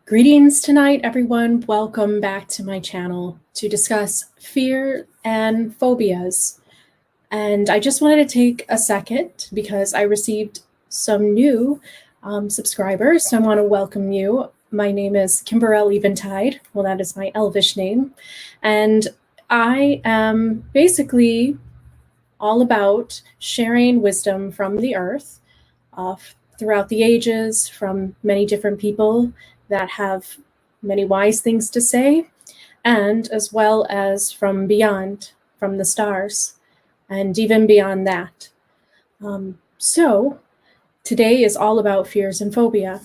Greetings tonight, everyone. Welcome back to my channel to discuss fear and phobias. And I just wanted to take a second because I received some new subscribers. So I want to welcome you. My name is Kimberell Eventide. Well, that is my Elvish name. And I am basically all about sharing wisdom from the earth throughout the ages from many different people that have many wise things to say, and as well as from beyond, from the stars, and even beyond that. So today is all about fears and phobia.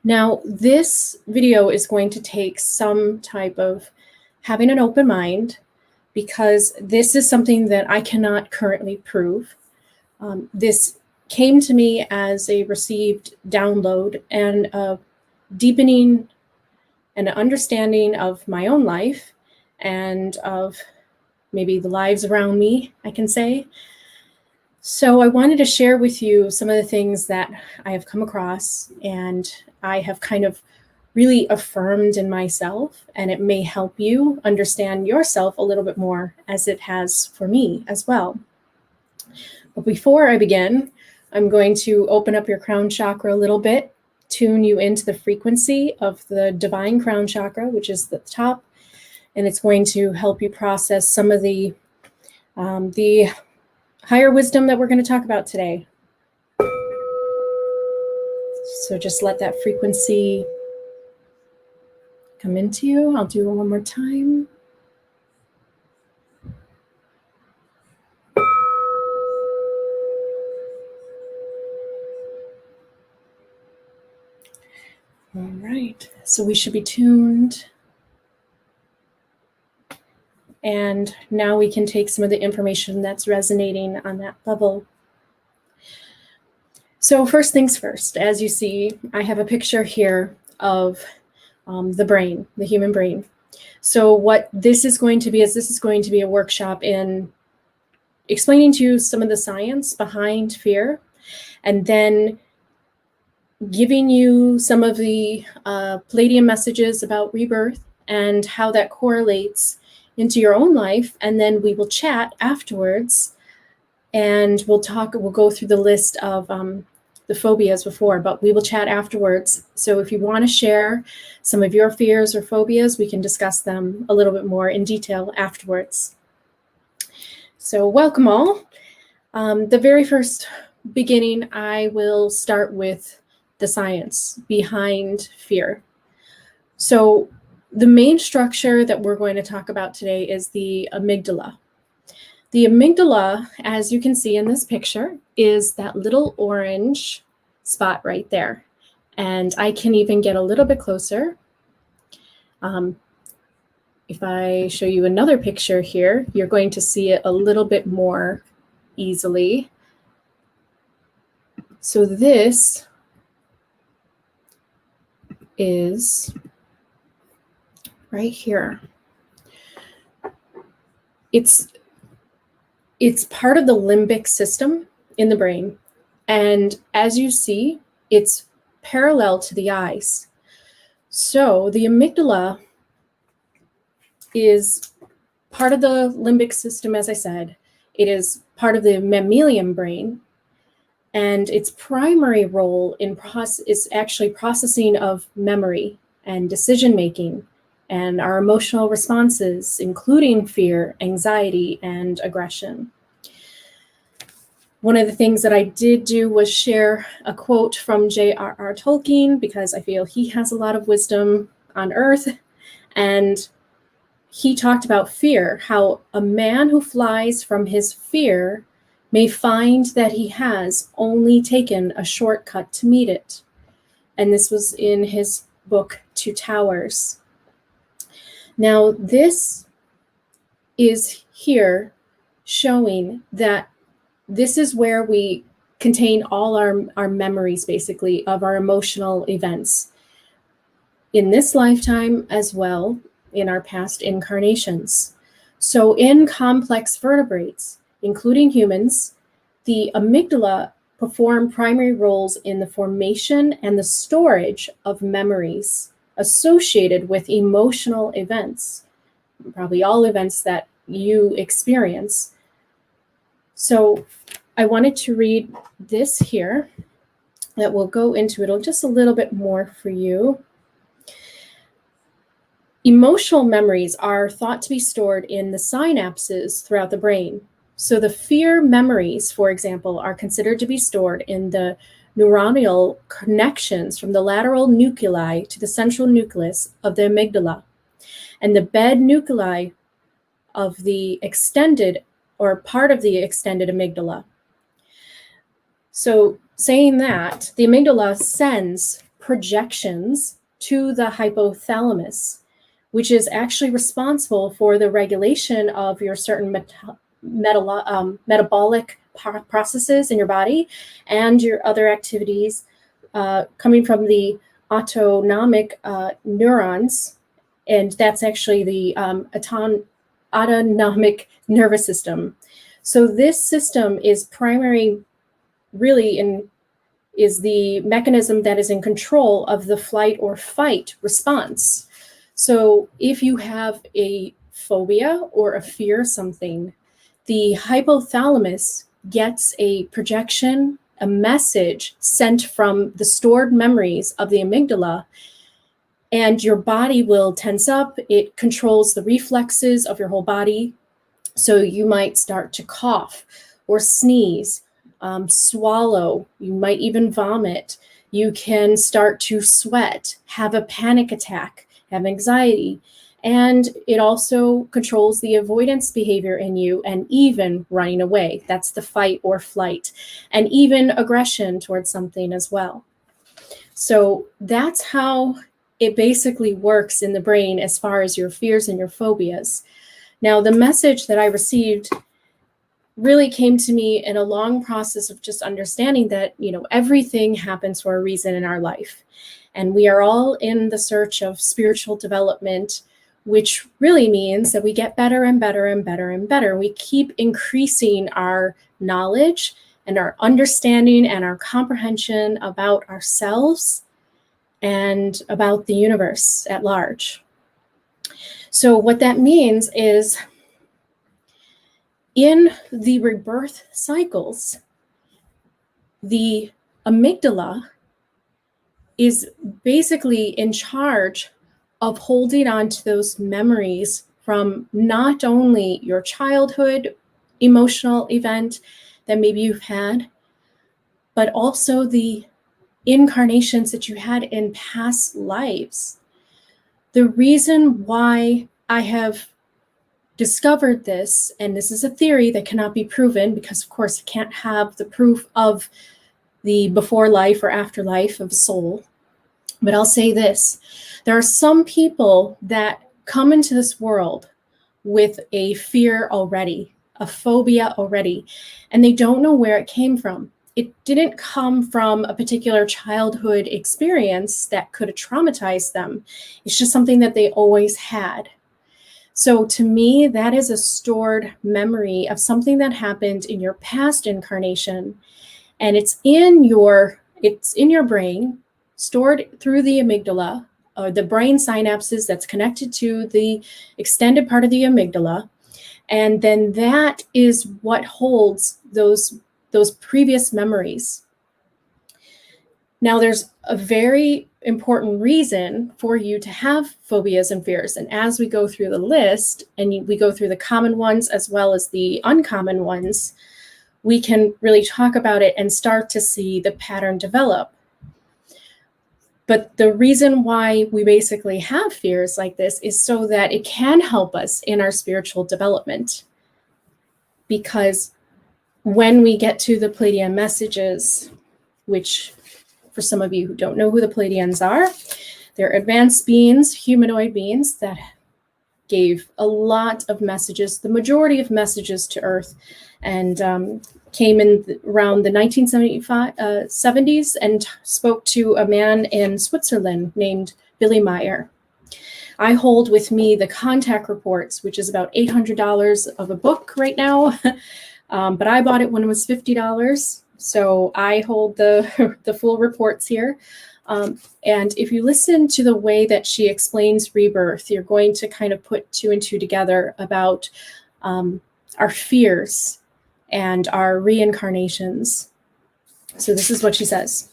Now, this video is going to take some type of having an open mind, because this is something that I cannot currently prove. This came to me as a received download and a deepening and understanding of my own life and of maybe the lives around me, I can say. So I wanted to share with you some of the things that I have come across and I have kind of really affirmed in myself, and it may help you understand yourself a little bit more, as it has for me as well. But before I begin, I'm going to open up your crown chakra a little bit, tune you into the frequency of the divine crown chakra, which is the top, and it's going to help you process some of the higher wisdom that we're going to talk about today. So just let that frequency come into you. I'll do it one more time. All right, so we should be tuned. And now we can take some of the information that's resonating on that level. So first things first, as you see, I have a picture here of the brain, the human brain. So what this is going to be is this is going to be a workshop in explaining to you some of the science behind fear, and then giving you some of the Palladium messages about rebirth and how that correlates into your own life. And then we will chat afterwards, and we'll go through the list of the phobias before, but we will chat afterwards. So if you want to share some of your fears or phobias, we can discuss them a little bit more in detail afterwards. So welcome all. The very first beginning, I will start with the science behind fear. So the main structure that we're going to talk about today is the amygdala. The amygdala, as you can see in this picture, is that little orange spot right there. And I can even get a little bit closer. If I show you another picture here, you're going to see it a little bit more easily. So this is right here. It's part of the limbic system in the brain. And as you see, it's parallel to the eyes. So the amygdala is part of the limbic system, as I said. It is part of the mammalian brain. And its primary role is actually processing of memory and decision-making and our emotional responses, including fear, anxiety, and aggression. One of the things that I did do was share a quote from J.R.R Tolkien, because I feel he has a lot of wisdom on earth. And he talked about fear, how a man who flies from his fear may find that he has only taken a shortcut to meet it. And this was in his book, Two Towers. Now, this is here showing that this is where we contain all our memories, basically, of our emotional events in this lifetime, as well in our past incarnations. So in complex vertebrates, including humans, the amygdala perform primary roles in the formation and the storage of memories associated with emotional events, probably all events that you experience. So I wanted to read this here that will go into it just a little bit more for you. Emotional memories are thought to be stored in the synapses throughout the brain. So the fear memories, for example, are considered to be stored in the neuronal connections from the lateral nuclei to the central nucleus of the amygdala, and the bed nuclei of the extended or part of the extended amygdala. So saying that, the amygdala sends projections to the hypothalamus, which is actually responsible for the regulation of your certain metabolic processes in your body and your other activities coming from the autonomic neurons. And that's actually the autonomic nervous system. So this system is is the mechanism that is in control of the flight or fight response. So if you have a phobia or a fear of something, the hypothalamus gets a projection, a message sent from the stored memories of the amygdala, and your body will tense up. It controls the reflexes of your whole body. So you might start to cough or sneeze, swallow, you might even vomit. You can start to sweat, have a panic attack, have anxiety, and it also controls the avoidance behavior in you and even running away. That's the fight or flight, and even aggression towards something as well. So that's how it basically works in the brain as far as your fears and your phobias. Now, the message that I received really came to me in a long process of just understanding that, everything happens for a reason in our life. And we are all in the search of spiritual development, which really means that we get better and better and better and better. We keep increasing our knowledge and our understanding and our comprehension about ourselves and about the universe at large. So what that means is, in the rebirth cycles, the amygdala is basically in charge of holding on to those memories from not only your childhood emotional event that maybe you've had, but also the incarnations that you had in past lives. The reason why I have discovered this, and this is a theory that cannot be proven because, of course, it can't have the proof of the before life or afterlife of a soul. But I'll say this. There are some people that come into this world with a fear already, a phobia already, and they don't know where it came from. It didn't come from a particular childhood experience that could have traumatized them. It's just something that they always had. So to me, that is a stored memory of something that happened in your past incarnation, and it's in your brain, stored through the amygdala, or the brain synapses that's connected to the extended part of the amygdala, and then that is what holds those previous memories. Now, there's a very important reason for you to have phobias and fears. And as we go through the list, and we go through the common ones as well as the uncommon ones, we can really talk about it and start to see the pattern develop. But the reason why we basically have fears like this is so that it can help us in our spiritual development. Because when we get to the Pleiadian messages, which for some of you who don't know who the Pleiadians are, they're advanced beings, humanoid beings that gave a lot of messages, the majority of messages to Earth, and came in around the 1970s and spoke to a man in Switzerland named Billy Meyer. I hold with me the contact reports, which is about $800 of a book right now, but I bought it when it was $50. So I hold the, the full reports here. And if you listen to the way that she explains rebirth, you're going to kind of put two and two together about our fears and our reincarnations. So this is what she says.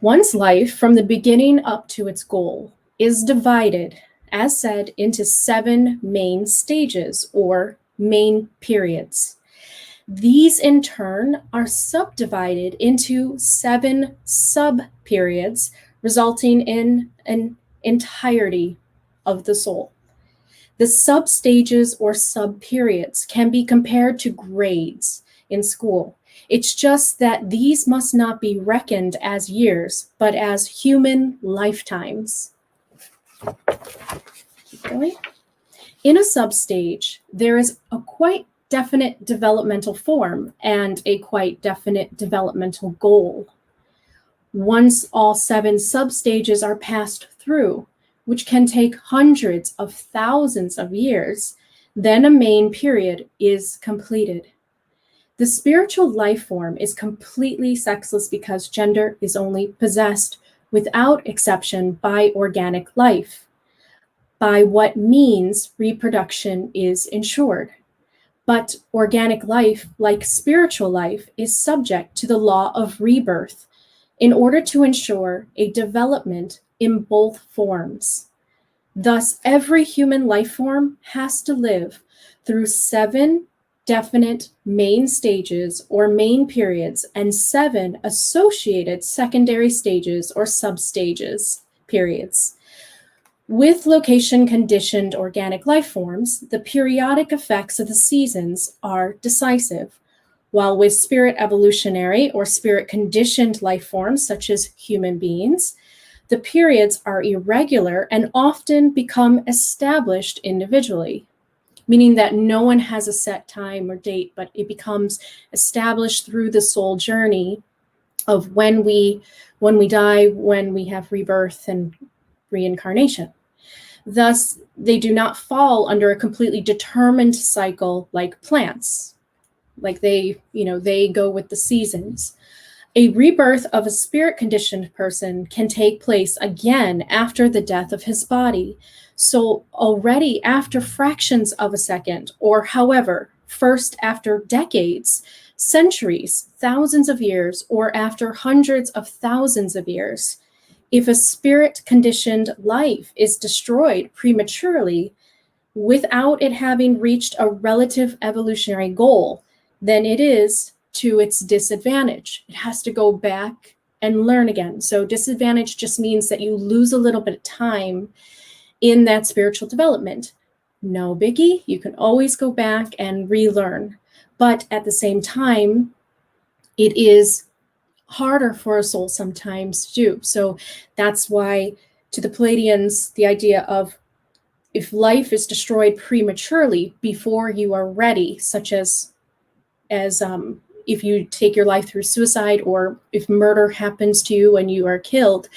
One's life from the beginning up to its goal is divided, as said, into 7 main stages or main periods. These in turn are subdivided into 7 sub-periods, resulting in an entirety of the soul. The sub-stages or sub-periods can be compared to grades in school. It's just that these must not be reckoned as years, but as human lifetimes. Keep going. In a substage, there is a quite definite developmental form and a quite definite developmental goal. Once all 7 substages are passed through, which can take hundreds of thousands of years, then a main period is completed. The spiritual life form is completely sexless because gender is only possessed without exception by organic life, by what means reproduction is ensured. But organic life, like spiritual life, is subject to the law of rebirth in order to ensure a development in both forms. Thus, every human life form has to live through 7 definite main stages or main periods and 7 associated secondary stages or substages periods. With location-conditioned organic life forms, the periodic effects of the seasons are decisive, while with spirit evolutionary or spirit-conditioned life forms, such as human beings, the periods are irregular and often become established individually, meaning that no one has a set time or date, but it becomes established through the soul journey of when we die, when we have rebirth and reincarnation. Thus, they do not fall under a completely determined cycle like plants, like they go with the seasons. A rebirth of a spirit-conditioned person can take place again after the death of his body. So already after fractions of a second, or however, first after decades, centuries, thousands of years, or after hundreds of thousands of years, if a spirit-conditioned life is destroyed prematurely without it having reached a relative evolutionary goal, then it is to its disadvantage. It has to go back and learn again. So disadvantage just means that you lose a little bit of time in that spiritual development. No biggie, you can always go back and relearn. But at the same time, it is harder for a soul sometimes to do. So that's why to the Pleiadians, the idea of if life is destroyed prematurely before you are ready, such as if you take your life through suicide, or if murder happens to you and you are killed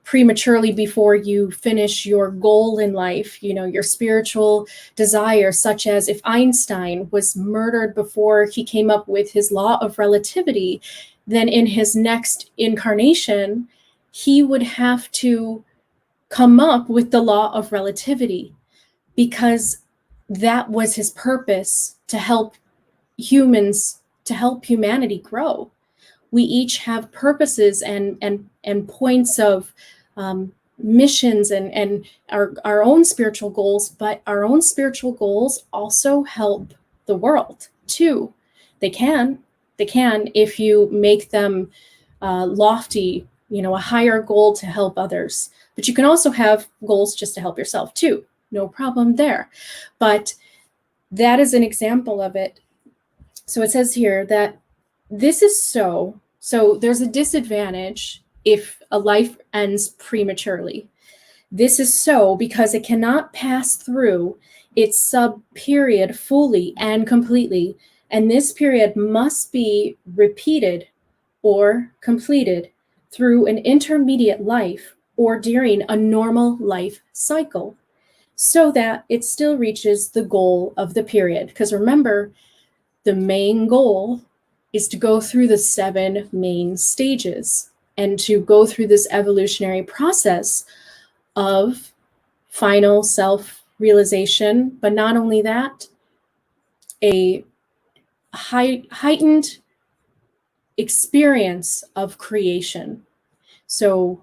prematurely before you finish your goal in life, your spiritual desire, such as if Einstein was murdered before he came up with his law of relativity, then in his next incarnation, he would have to come up with the law of relativity, because that was his purpose, to help humans, to help humanity grow. We each have purposes and points of missions and our own spiritual goals, but our own spiritual goals also help the world too. They can if you make them lofty, a higher goal to help others. But you can also have goals just to help yourself too. No problem there. But that is an example of it. So it says here that this is so there's a disadvantage if a life ends prematurely. This is so because it cannot pass through its sub-period fully and completely, and this period must be repeated or completed through an intermediate life or during a normal life cycle, so that it still reaches the goal of the period. Because remember, the main goal is to go through the 7 main stages and to go through this evolutionary process of final self-realization, but not only that, a heightened experience of creation. So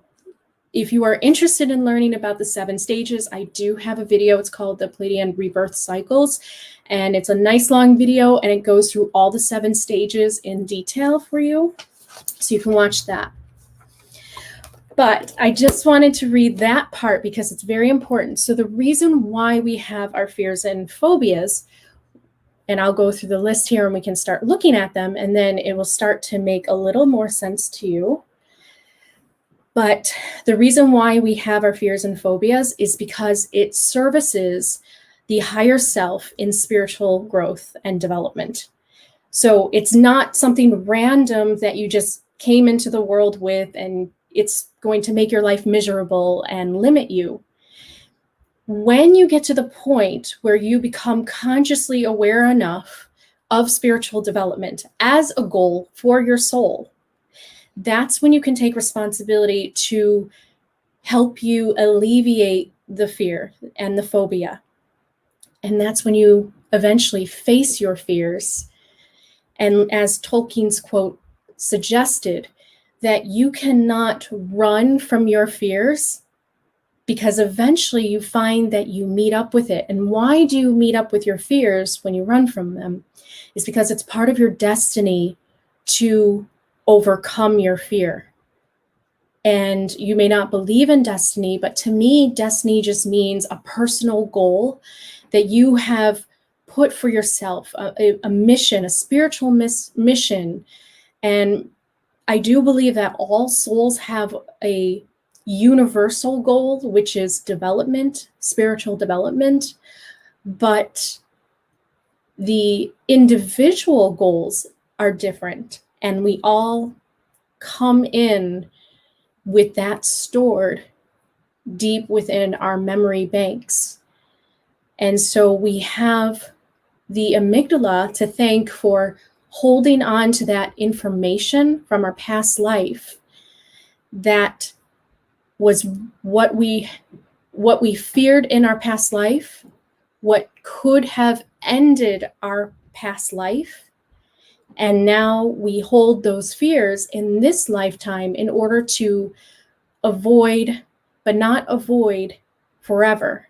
if you are interested in learning about the 7 stages, I do have a video. It's called the Pleiadian Rebirth Cycles. And it's a nice long video, and it goes through all the 7 stages in detail for you. So you can watch that. But I just wanted to read that part because it's very important. So the reason why we have our fears and phobias, and I'll go through the list here and we can start looking at them, and then it will start to make a little more sense to you. But the reason why we have our fears and phobias is because it services the higher self in spiritual growth and development. So it's not something random that you just came into the world with and it's going to make your life miserable and limit you. When you get to the point where you become consciously aware enough of spiritual development as a goal for your soul, that's when you can take responsibility to help you alleviate the fear and the phobia. And that's when you eventually face your fears. And as Tolkien's quote suggested, that you cannot run from your fears because eventually you find that you meet up with it. And why do you meet up with your fears when you run from them? It's because it's part of your destiny to overcome your fear. And you may not believe in destiny, but to me, destiny just means a personal goal that you have put for yourself, a mission, a spiritual mission. And I do believe that all souls have a universal goal, which is development, spiritual development, but the individual goals are different. And we all come in with that stored deep within our memory banks. And so we have the amygdala to thank for holding on to that information from our past life that was what we feared in our past life, what could have ended our past life. And now we hold those fears in this lifetime in order to avoid, but not avoid forever.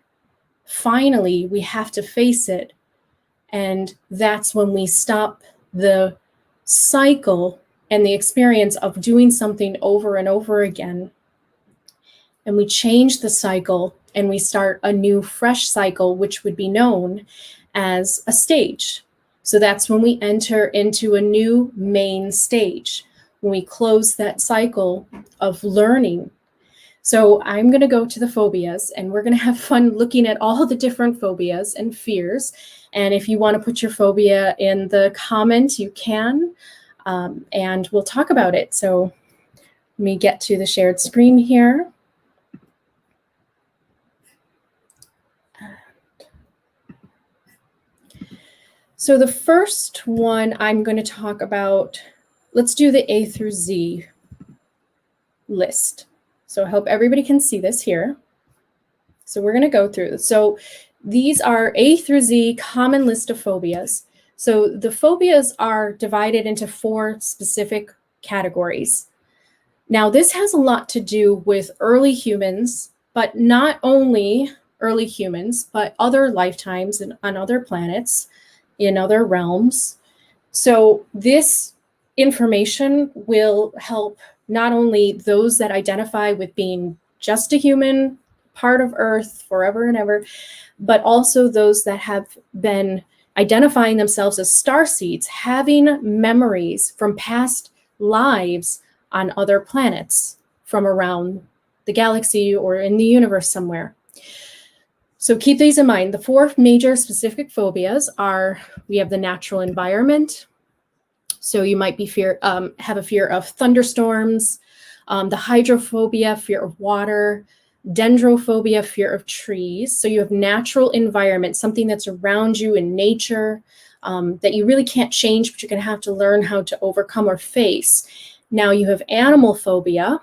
Finally, we have to face it. And that's when we stop the cycle and the experience of doing something over and over again. And we change the cycle and we start a new, fresh cycle, which would be known as a stage. So that's when we enter into a new main stage, when we close that cycle of learning. So I'm going to go to the phobias, and we're going to have fun looking at all the different phobias and fears. And if you want to put your phobia in the comments, you can, and we'll talk about it. So let me get to the shared screen here. So the first one I'm going to talk about, let's do the A through Z list. So I hope everybody can see this here. So we're going to go through this. So these are A through Z common list of phobias. So the phobias are divided into 4 specific categories. Now this has a lot to do with early humans, but not only early humans, but other lifetimes and on other planets, in other realms. So this information will help not only those that identify with being just a human, part of Earth forever and ever, but also those that have been identifying themselves as starseeds, having memories from past lives on other planets from around the galaxy or in the universe somewhere. So keep these in mind. The 4 major specific phobias are, we have the natural environment. So you might be have a fear of thunderstorms, the hydrophobia, fear of water, dendrophobia, fear of trees. So you have natural environment, something that's around you in nature, that you really can't change, but you're going to have to learn how to overcome or face. Now you have animal phobia,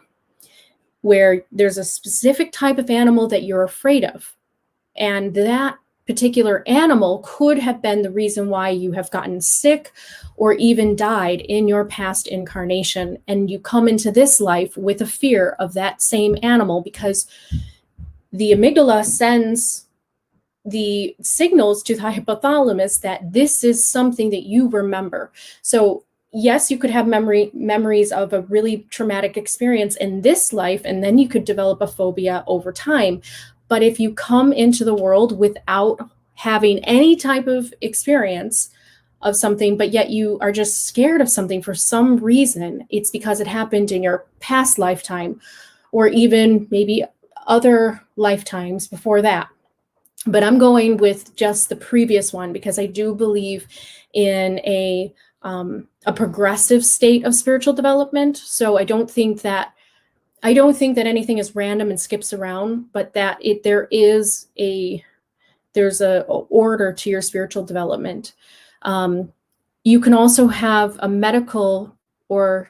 where there's a specific type of animal that you're afraid of. And that particular animal could have been the reason why you have gotten sick or even died in your past incarnation. And you come into this life with a fear of that same animal because the amygdala sends the signals to the hypothalamus that this is something that you remember. So yes, you could have memories of a really traumatic experience in this life, and then you could develop a phobia over time. But if you come into the world without having any type of experience of something, but yet you are just scared of something for some reason, it's because it happened in your past lifetime, or even maybe other lifetimes before that. But I'm going with just the previous one because I do believe in a progressive state of spiritual development. So I don't think that anything is random and skips around, but that there's a order to your spiritual development. You can also have a medical or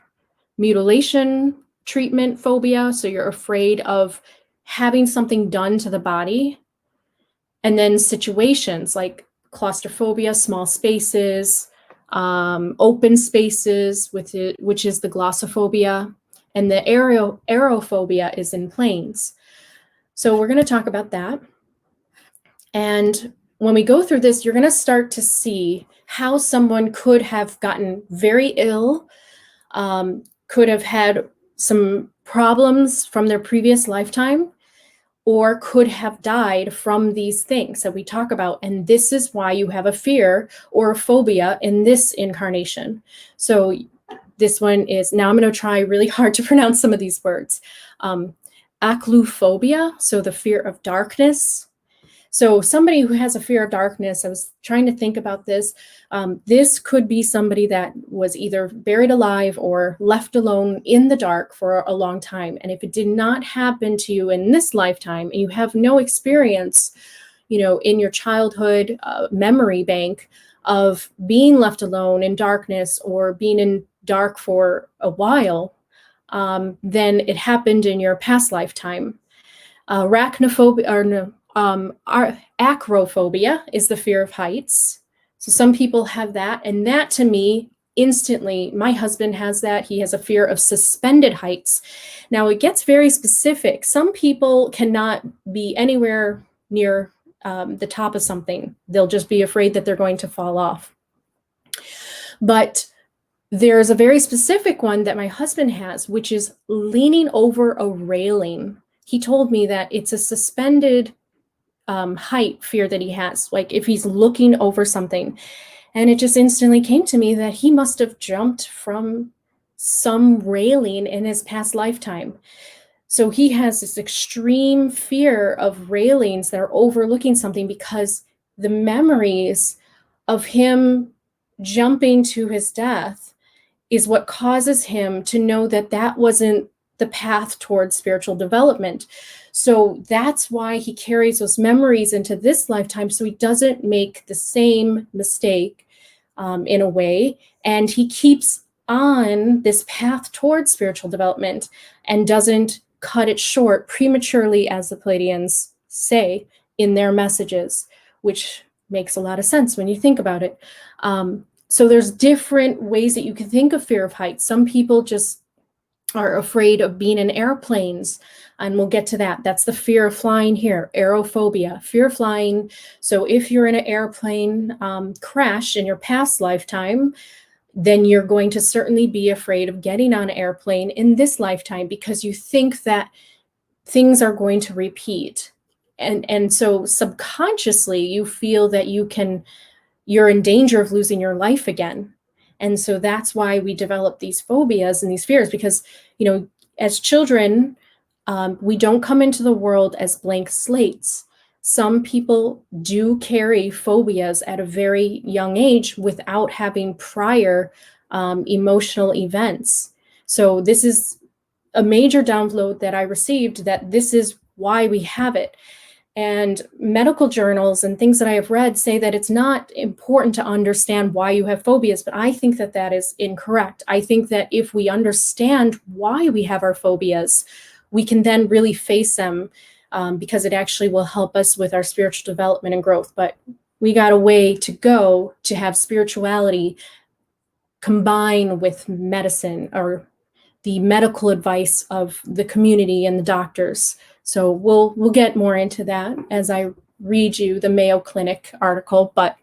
mutilation treatment phobia. So you're afraid of having something done to the body. And then situations like claustrophobia, small spaces, open spaces, which is the glossophobia, and the aerophobia is in planes. So we're going to talk about that. And when we go through this, you're going to start to see how someone could have gotten very ill, could have had some problems from their previous lifetime, or could have died from these things that we talk about. And this is why you have a fear or a phobia in this incarnation. So this one is, now I'm going to try really hard to pronounce some of these words. Acluphobia, so the fear of darkness. So somebody who has a fear of darkness, I was trying to think about this. This could be somebody that was either buried alive or left alone in the dark for a long time. And if it did not happen to you in this lifetime, and you have no experience, in your childhood memory bank of being left alone in darkness or being in dark for a while, then it happened in your past lifetime. Arachnophobia, acrophobia is the fear of heights. So some people have that. And that, to me, instantly, my husband has that. He has a fear of suspended heights. Now, it gets very specific. Some people cannot be anywhere near the top of something. They'll just be afraid that they're going to fall off. But there's a very specific one that my husband has, which is leaning over a railing. He told me that it's a suspended height fear that he has, like if he's looking over something. And it just instantly came to me that he must have jumped from some railing in his past lifetime. So he has this extreme fear of railings that are overlooking something because the memories of him jumping to his death is what causes him to know that that wasn't the path towards spiritual development. So that's why he carries those memories into this lifetime, so he doesn't make the same mistake in a way. And he keeps on this path towards spiritual development and doesn't cut it short prematurely, as the Pleiadians say in their messages, which makes a lot of sense when you think about it. So there's different ways that you can think of fear of heights. Some people just are afraid of being in airplanes, and we'll get to that. That's the fear of flying here, aerophobia, fear of flying. So if you're in an airplane crash in your past lifetime, then you're going to certainly be afraid of getting on an airplane in this lifetime because you think that things are going to repeat. And so subconsciously you feel that you're in danger of losing your life again. And so that's why we develop these phobias and these fears, because, as children, we don't come into the world as blank slates. Some people do carry phobias at a very young age without having prior emotional events. So this is a major download that I received, that this is why we have it. And medical journals and things that I have read say that it's not important to understand why you have phobias, but I think that that is incorrect. I think that if we understand why we have our phobias, we can then really face them, because it actually will help us with our spiritual development and growth. But we got a way to go to have spirituality combine with medicine, or the medical advice of the community and the doctors. So we'll get more into that as I read you the Mayo Clinic article. But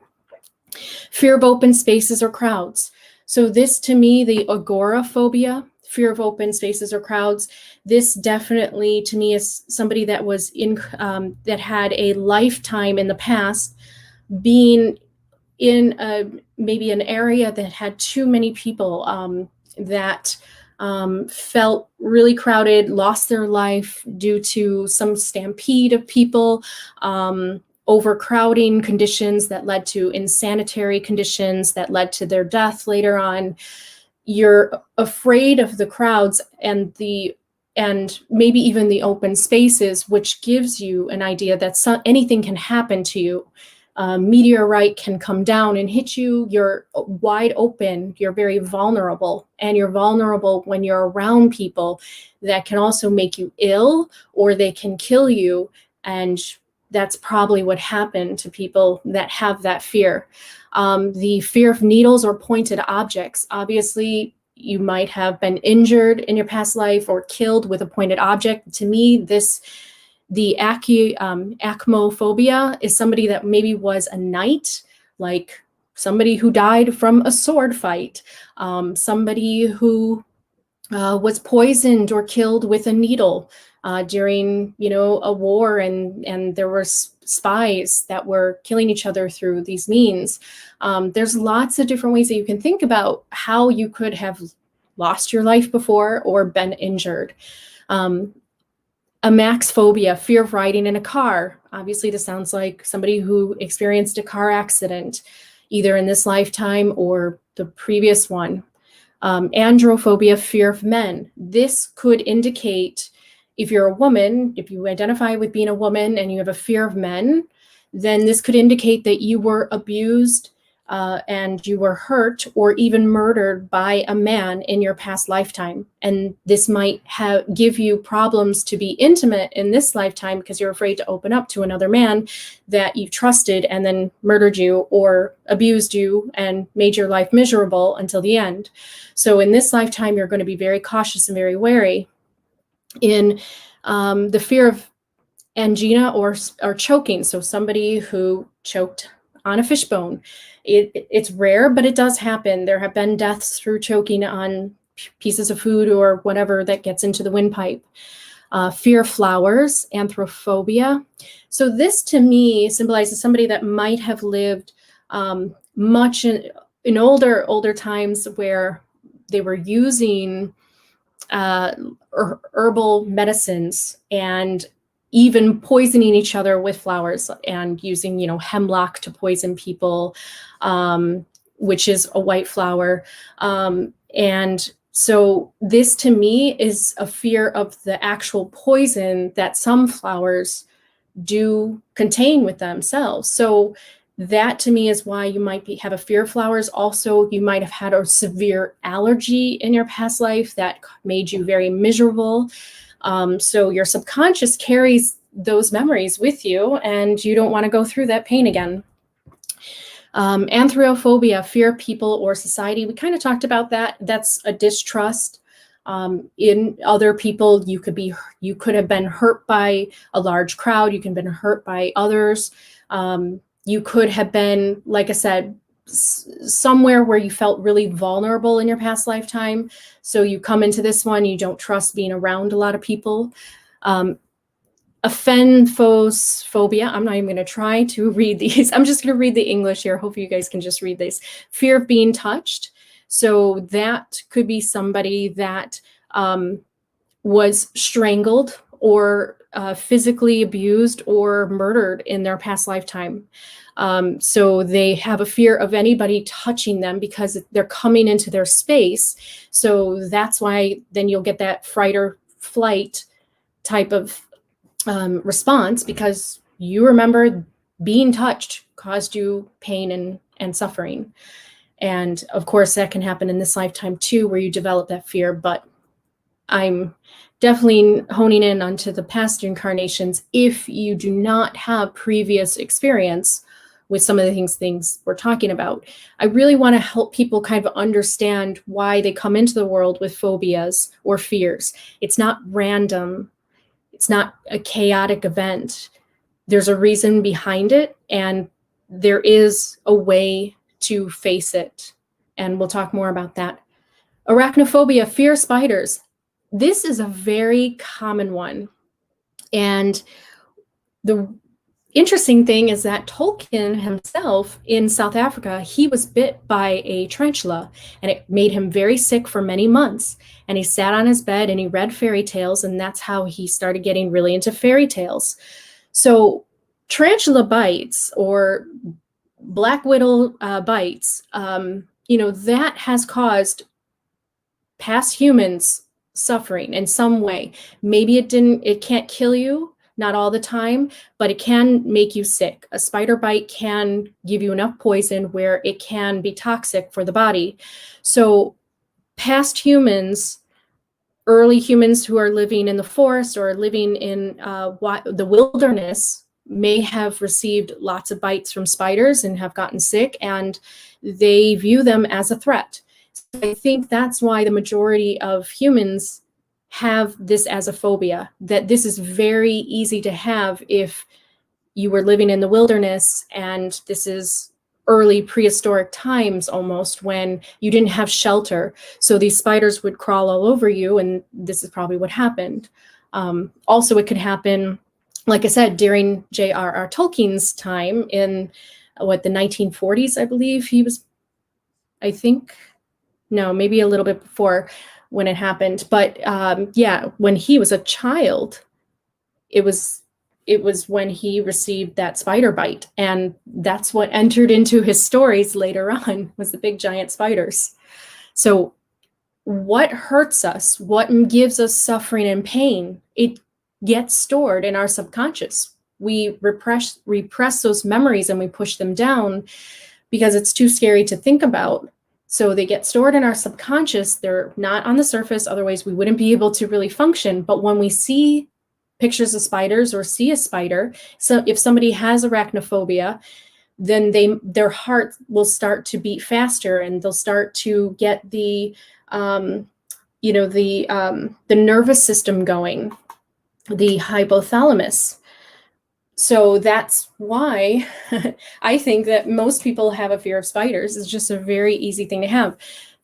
fear of open spaces or crowds. So this, to me, the agoraphobia, fear of open spaces or crowds, this definitely to me is somebody that was in that had a lifetime in the past being in maybe an area that had too many people, that felt really crowded, lost their life due to some stampede of people, overcrowding conditions that led to insanitary conditions that led to their death later on. You're afraid of the crowds and maybe even the open spaces, which gives you an idea that anything can happen to you. Meteorite can come down and hit you. You're wide open. You're very vulnerable. And you're vulnerable when you're around people that can also make you ill, or they can kill you. And that's probably what happened to people that have that fear. The fear of needles or pointed objects. Obviously, you might have been injured in your past life or killed with a pointed object. To me, the acmophobia is somebody that maybe was a knight, like somebody who died from a sword fight, somebody who was poisoned or killed with a needle during, a war, and there were spies that were killing each other through these means. There's lots of different ways that you can think about how you could have lost your life before or been injured. A max phobia, fear of riding in a car. Obviously, this sounds like somebody who experienced a car accident, either in this lifetime or the previous one. Androphobia, fear of men. This could indicate, if you're a woman, if you identify with being a woman and you have a fear of men, then this could indicate that you were abused and you were hurt or even murdered by a man in your past lifetime. And this might give you problems to be intimate in this lifetime because you're afraid to open up to another man that you trusted and then murdered you or abused you and made your life miserable until the end. So in this lifetime, you're going to be very cautious and very wary. In the fear of angina or choking, so somebody who choked on a fishbone. It's rare, but it does happen. There have been deaths through choking on pieces of food or whatever that gets into the windpipe. Fear of flowers, anthrophobia. So this to me symbolizes somebody that might have lived much in older times where they were using herbal medicines and even poisoning each other with flowers and using, hemlock to poison people, which is a white flower. And so this to me is a fear of the actual poison that some flowers do contain with themselves. So that to me is why you might have a fear of flowers. Also, you might have had a severe allergy in your past life that made you very miserable. So your subconscious carries those memories with you, and you don't want to go through that pain again. Anthrophobia, fear of people or society. We kind of talked about that. That's a distrust in other people. You could have been hurt by a large crowd. You can have been hurt by others. You could have been, like I said, somewhere where you felt really vulnerable in your past lifetime. So you come into this one, you don't trust being around a lot of people. Aphenphobia. I'm not even going to try to read these. I'm just going to read the English here. Hopefully you guys can just read this. Fear of being touched. So that could be somebody that was strangled or physically abused or murdered in their past lifetime. So they have a fear of anybody touching them because they're coming into their space. So that's why then you'll get that fight or flight type of response, because you remember being touched caused you pain and suffering. And of course, that can happen in this lifetime too, where you develop that fear. But I'm definitely honing in onto the past incarnations. If you do not have previous experience with some of the things we're talking about, I really want to help people kind of understand why they come into the world with phobias or fears. It's not random. It's not a chaotic event. There's a reason behind it, and there is a way to face it. And we'll talk more about that. Arachnophobia, fear of spiders. This is a very common one. And the interesting thing is that Tolkien himself in South Africa, he was bit by a tarantula, and it made him very sick for many months. And he sat on his bed and he read fairy tales, and that's how he started getting really into fairy tales. So tarantula bites or black widow bites, that has caused past humans suffering in some way. Maybe it can't kill you, not all the time, but it can make you sick. A spider bite can give you enough poison where it can be toxic for the body. So past humans, early humans who are living in the forest or living in the wilderness, may have received lots of bites from spiders and have gotten sick, and they view them as a threat. So I think that's why the majority of humans have this as a phobia, that this is very easy to have if you were living in the wilderness, and this is early prehistoric times almost, when you didn't have shelter. So these spiders would crawl all over you, and this is probably what happened. Also, it could happen, like I said, during J.R.R. Tolkien's time in the 1940s, I believe he was, maybe a little bit before when it happened. But when he was a child, it was when he received that spider bite. And that's what entered into his stories later on, was the big giant spiders. So what hurts us, what gives us suffering and pain, it gets stored in our subconscious. We repress those memories and we push them down because it's too scary to think about. So they get stored in our subconscious. They're not on the surface, otherwise we wouldn't be able to really function. But when we see pictures of spiders or see a spider, so if somebody has arachnophobia, then their heart will start to beat faster, and they'll start to get the nervous system going, the hypothalamus. So that's why I think that most people have a fear of spiders. It's just a very easy thing to have.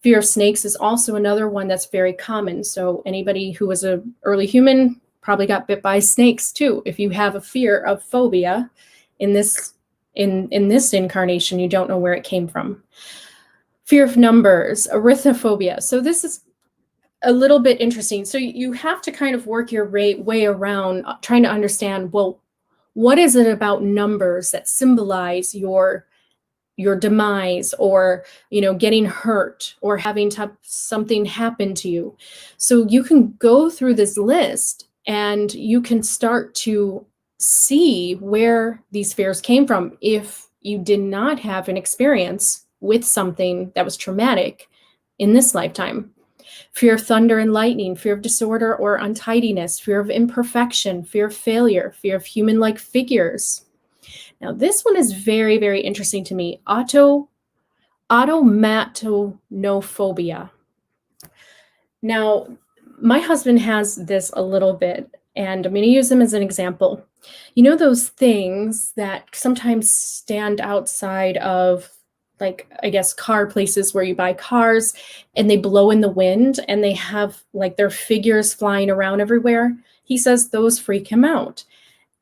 Fear of snakes is also another one that's very common. So anybody who was an early human probably got bit by snakes too. If you have a fear of phobia in this incarnation, you don't know where it came from. Fear of numbers, arithmophobia. So this is a little bit interesting. So you have to kind of work your way around trying to understand, well, what is it about numbers that symbolize your demise, or getting hurt, or having something happen to you? So you can go through this list and you can start to see where these fears came from if you did not have an experience with something that was traumatic in this lifetime. Fear of thunder and lightning, fear of disorder or untidiness, fear of imperfection, fear of failure, fear of human-like figures. Now, this one is very, very interesting to me. Automatonophobia. Now, my husband has this a little bit, and I'm going to use them as an example. You know those things that sometimes stand outside of, like, I guess, car places where you buy cars, and they blow in the wind and they have like their figures flying around everywhere? He says those freak him out.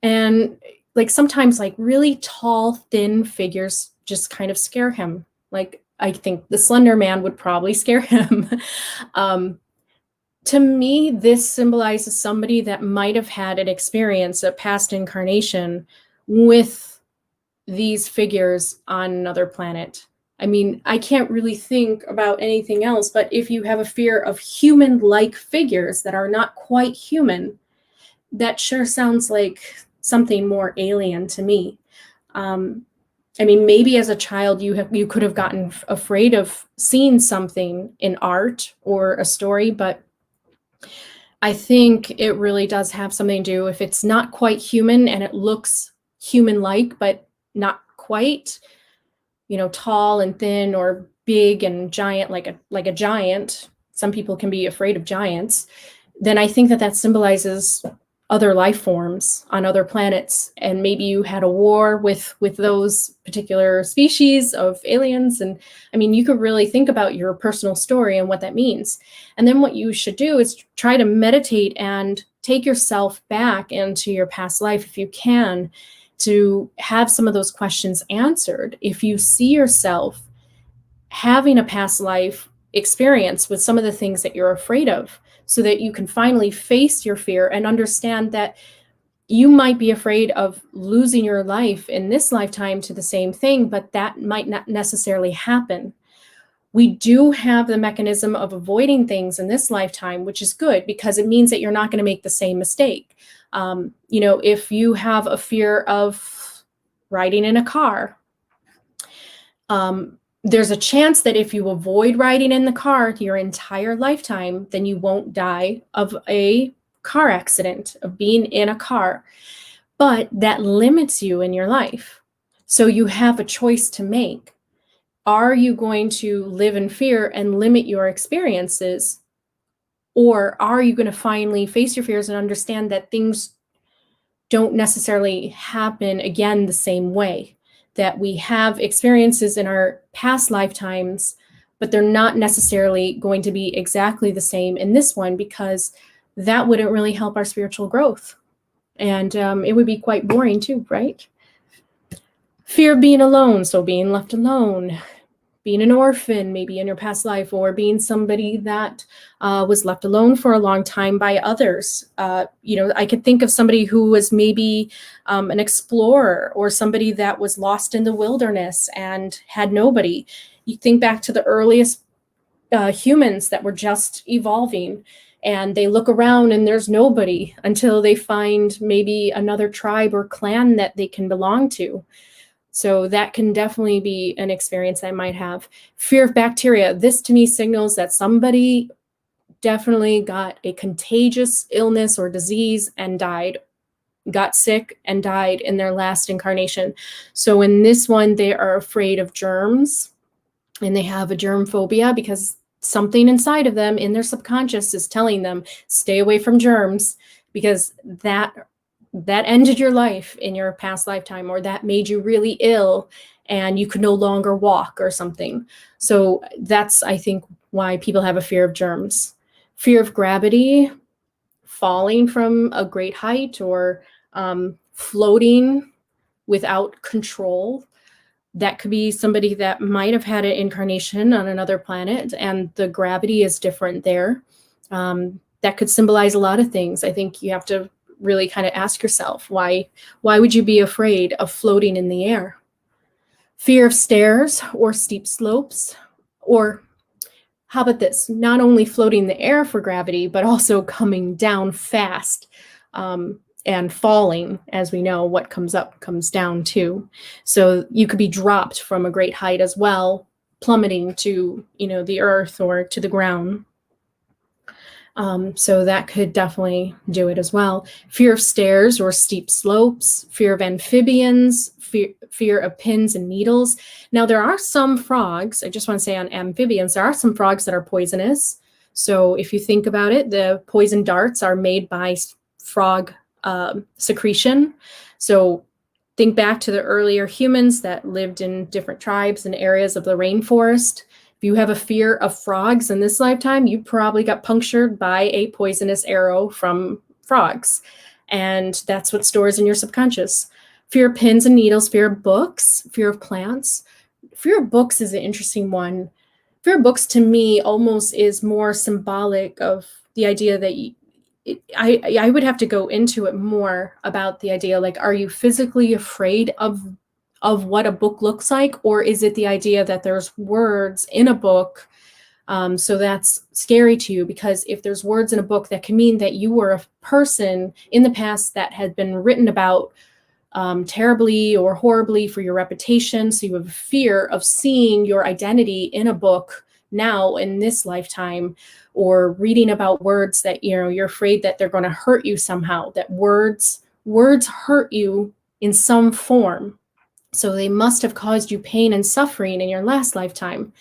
And like sometimes like really tall, thin figures just kind of scare him. Like I think the Slender Man would probably scare him. To me, this symbolizes somebody that might have had an experience, a past incarnation, with these figures on another planet. I mean, I can't really think about anything else, but if you have a fear of human-like figures that are not quite human, that sure sounds like something more alien to me. I mean, maybe as a child you could have gotten afraid of seeing something in art or a story, but I think it really does have something to do if it's not quite human and it looks human-like, but not quite, tall and thin or big and giant like a giant. Some people can be afraid of giants. Then I think that symbolizes other life forms on other planets, and maybe you had a war with those particular species of aliens. And I mean, you could really think about your personal story and what that means. And then what you should do is try to meditate and take yourself back into your past life if you can, to have some of those questions answered. If you see yourself having a past life experience with some of the things that you're afraid of, so that you can finally face your fear and understand that you might be afraid of losing your life in this lifetime to the same thing, but that might not necessarily happen. We do have the mechanism of avoiding things in this lifetime, which is good because it means that you're not going to make the same mistake. If you have a fear of riding in a car, there's a chance that if you avoid riding in the car your entire lifetime, then you won't die of a car accident, of being in a car. But that limits you in your life. So you have a choice to make. Are you going to live in fear and limit your experiences? Or are you going to finally face your fears and understand that things don't necessarily happen again the same way? That we have experiences in our past lifetimes, but they're not necessarily going to be exactly the same in this one, because that wouldn't really help our spiritual growth. And it would be quite boring too, right? Fear of being alone, so being left alone, being an orphan maybe in your past life, or being somebody that was left alone for a long time by others. I could think of somebody who was maybe an explorer, or somebody that was lost in the wilderness and had nobody. You think back to the earliest humans that were just evolving, and they look around and there's nobody until they find maybe another tribe or clan that they can belong to. So that can definitely be an experience I might have. Fear of bacteria. This to me signals that somebody definitely got a contagious illness or disease and died, got sick and died in their last incarnation. So in this one, they are afraid of germs, and they have a germ phobia because something inside of them in their subconscious is telling them, stay away from germs, because that ended your life in your past lifetime, or that made you really ill and you could no longer walk or something. So that's, I think, why people have a fear of germs. Fear of gravity, falling from a great height, or floating without control. That could be somebody that might have had an incarnation on another planet and the gravity is different there. That could symbolize a lot of things. I think you have to really kind of ask yourself, why would you be afraid of floating in the air? Fear of stairs or steep slopes, or how about this? Not only floating in the air for gravity, but also coming down fast and falling. As we know, what comes up comes down too. So you could be dropped from a great height as well, plummeting to the earth or to the ground. So that could definitely do it as well. Fear of stairs or steep slopes, fear of amphibians, fear of pins and needles. Now, there are some frogs, I just want to say on amphibians, there are some frogs that are poisonous. So if you think about it, the poison darts are made by frog secretion. So think back to the earlier humans that lived in different tribes and areas of the rainforest. If you have a fear of frogs in this lifetime, you probably got punctured by a poisonous arrow from frogs. And that's what stores in your subconscious. Fear of pins and needles, fear of books, fear of plants. Fear of books is an interesting one. Fear of books to me almost is more symbolic of the idea that I would have to go into it more about the idea, like, are you physically afraid of what a book looks like, or is it the idea that there's words in a book So that's scary to you, because if there's words in a book, that can mean that you were a person in the past that had been written about terribly or horribly for your reputation. So you have a fear of seeing your identity in a book now in this lifetime, or reading about words that, you know, you're afraid that they're going to hurt you somehow, that words hurt you in some form. So they must have caused you pain and suffering in your last lifetime.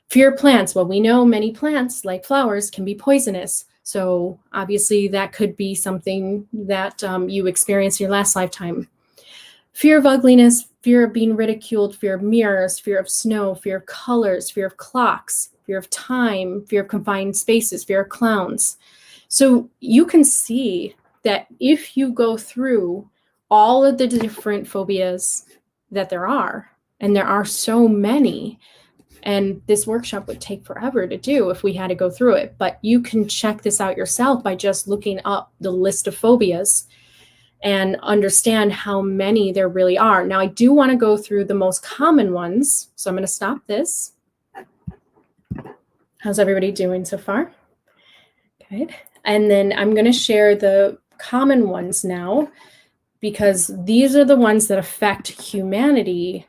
Fear of plants. Well, we know many plants, like flowers, can be poisonous. So obviously that could be something that you experienced in your last lifetime. Fear of ugliness, fear of being ridiculed, fear of mirrors, fear of snow, fear of colors, fear of clocks, fear of time, fear of confined spaces, fear of clowns. So you can see that if you go through all of the different phobias that there are, and there are so many, and this workshop would take forever to do if we had to go through it, but you can check this out yourself by just looking up the list of phobias and understand how many there really are. Now, I do want to go through the most common ones, so I'm going to stop this. How's everybody doing so far? Good. And then I'm going to share the common ones now, because these are the ones that affect humanity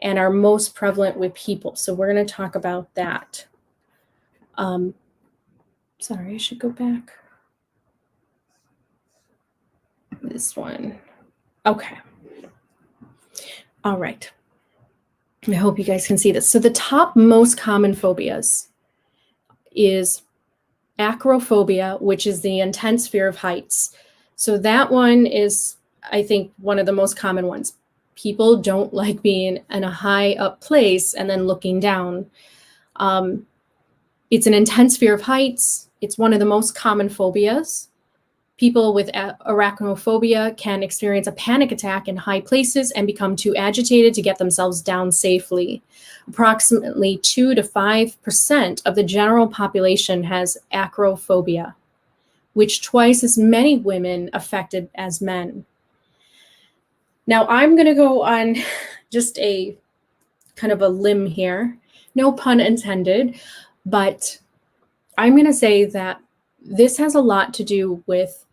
and are most prevalent with people. So we're going to talk about that. Sorry, I should go back. This one. Okay. All right. I hope you guys can see this. So the top most common phobias is acrophobia, which is the intense fear of heights. So that one is, I think, one of the most common ones. People don't like being in a high up place and then looking down. It's an intense fear of heights. It's one of the most common phobias. People with arachnophobia can experience a panic attack in high places and become too agitated to get themselves down safely. Approximately 2 to 5% of the general population has acrophobia, which twice as many women affected as men. Now, I'm going to go on just a kind of a limb here, no pun intended, but I'm going to say that this has a lot to do with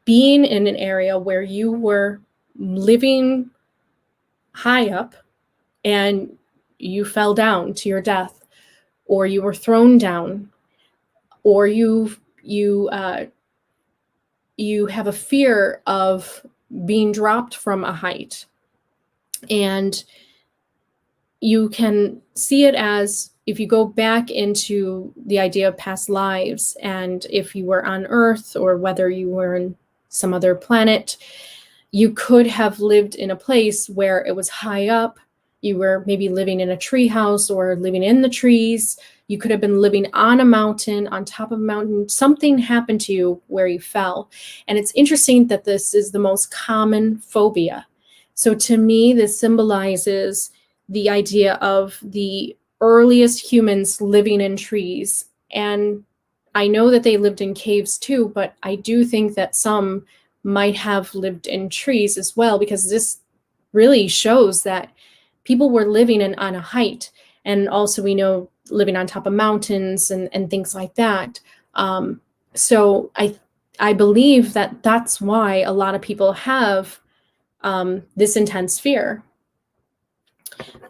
being in an area where you were living high up and you fell down to your death, or you were thrown down, or you have a fear of being dropped from a height. And you can see it as, if you go back into the idea of past lives, and if you were on Earth or whether you were in some other planet, you could have lived in a place where it was high up. You were maybe living in a tree house or living in the trees. You could have been living on a mountain, on top of a mountain. Something happened to you where you fell. And it's interesting that this is the most common phobia. So to me, this symbolizes the idea of the earliest humans living in trees. And I know that they lived in caves too, but I do think that some might have lived in trees as well, because this really shows that people were living on a height. And also we know living on top of mountains and things like that. So I believe that that's why a lot of people have this intense fear.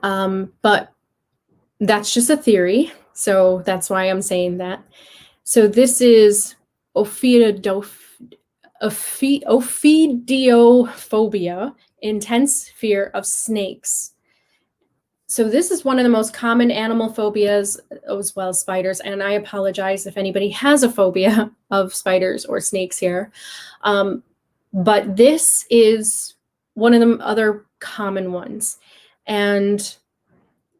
But that's just a theory. So that's why I'm saying that. So this is ophidiophobia, intense fear of snakes. So this is one of the most common animal phobias, as well as spiders. And I apologize if anybody has a phobia of spiders or snakes here. But this is one of the other common ones. And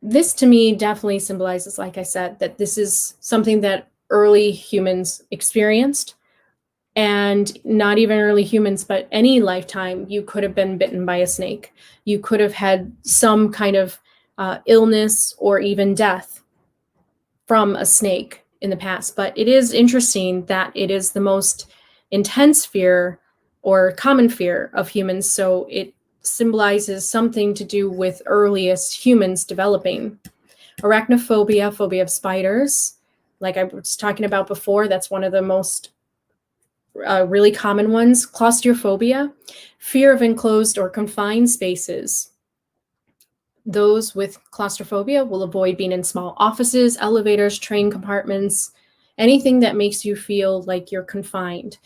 this to me definitely symbolizes, like I said, that this is something that early humans experienced. And not even early humans, but any lifetime, you could have been bitten by a snake. You could have had some kind of illness or even death from a snake in the past. But it is interesting that it is the most intense fear or common fear of humans. So it symbolizes something to do with earliest humans developing. Arachnophobia, phobia of spiders, like I was talking about before, that's one of the most really common ones. Claustrophobia, fear of enclosed or confined spaces. Those with claustrophobia will avoid being in small offices, elevators, train compartments, anything that makes you feel like you're confined.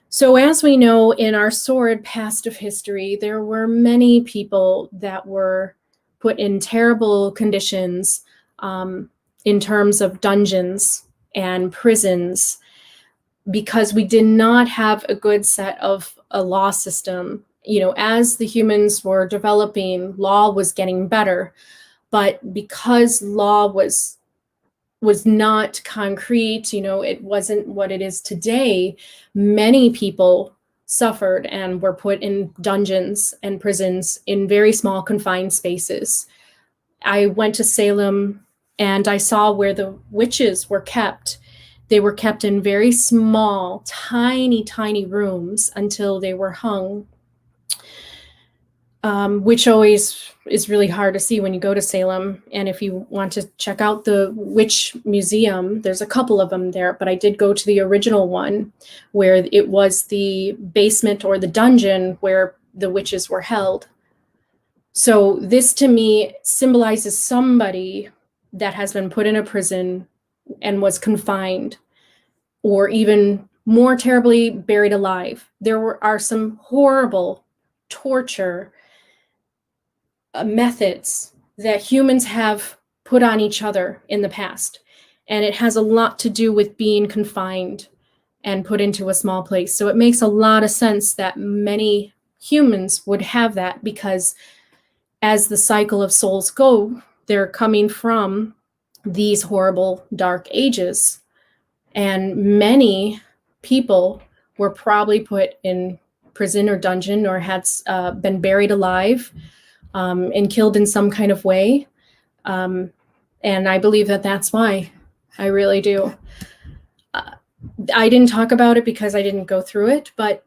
So as we know, in our sordid past of history, there were many people that were put in terrible conditions in terms of dungeons and prisons, because we did not have a good set of a law system. You know, as the humans were developing, law was getting better, but because law was not concrete, you know, it wasn't what it is today, many people suffered and were put in dungeons and prisons in very small confined spaces. I went to Salem and I saw where the witches were kept. They were kept in very small, tiny, tiny rooms until they were hung, which always is really hard to see when you go to Salem. And if you want to check out the Witch Museum, there's a couple of them there, but I did go to the original one where it was the basement or the dungeon where the witches were held. So this to me symbolizes somebody that has been put in a prison and was confined, or even more terribly, buried alive. Are some horrible torture methods that humans have put on each other in the past. And it has a lot to do with being confined and put into a small place. So it makes a lot of sense that many humans would have that, because as the cycle of souls go, they're coming from these horrible dark ages. And many people were probably put in prison or dungeon, or had been buried alive and killed in some kind of way. And I believe that that's why. I really do. I didn't talk about it because I didn't go through it, but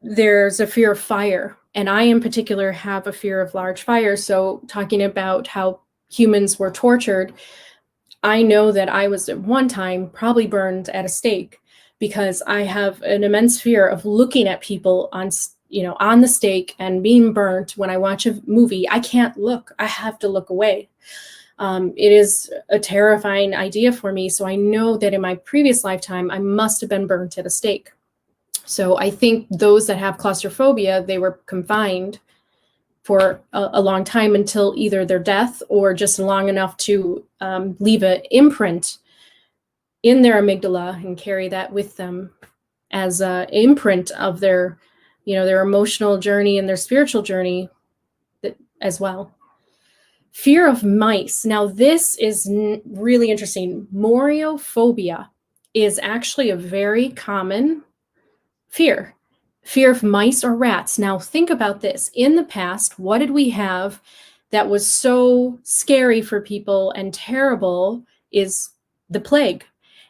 there's a fear of fire. And I in particular have a fear of large fire. So talking about how humans were tortured, I know that I was at one time probably burned at a stake, because I have an immense fear of looking at people on the stake and being burnt. When I watch a movie, I can't look. I have to look away. It is a terrifying idea for me. So I know that in my previous lifetime, I must have been burnt at a stake. So I think those that have claustrophobia, they were confined for a long time until either their death or just long enough to leave an imprint in their amygdala and carry that with them as an imprint of their emotional journey and their spiritual journey as well. Fear of mice. Now, this is really interesting. Moriophobia is actually a very common fear. Fear of mice or rats. Now, think about this. In the past, what did we have that was so scary for people and terrible? Is the plague.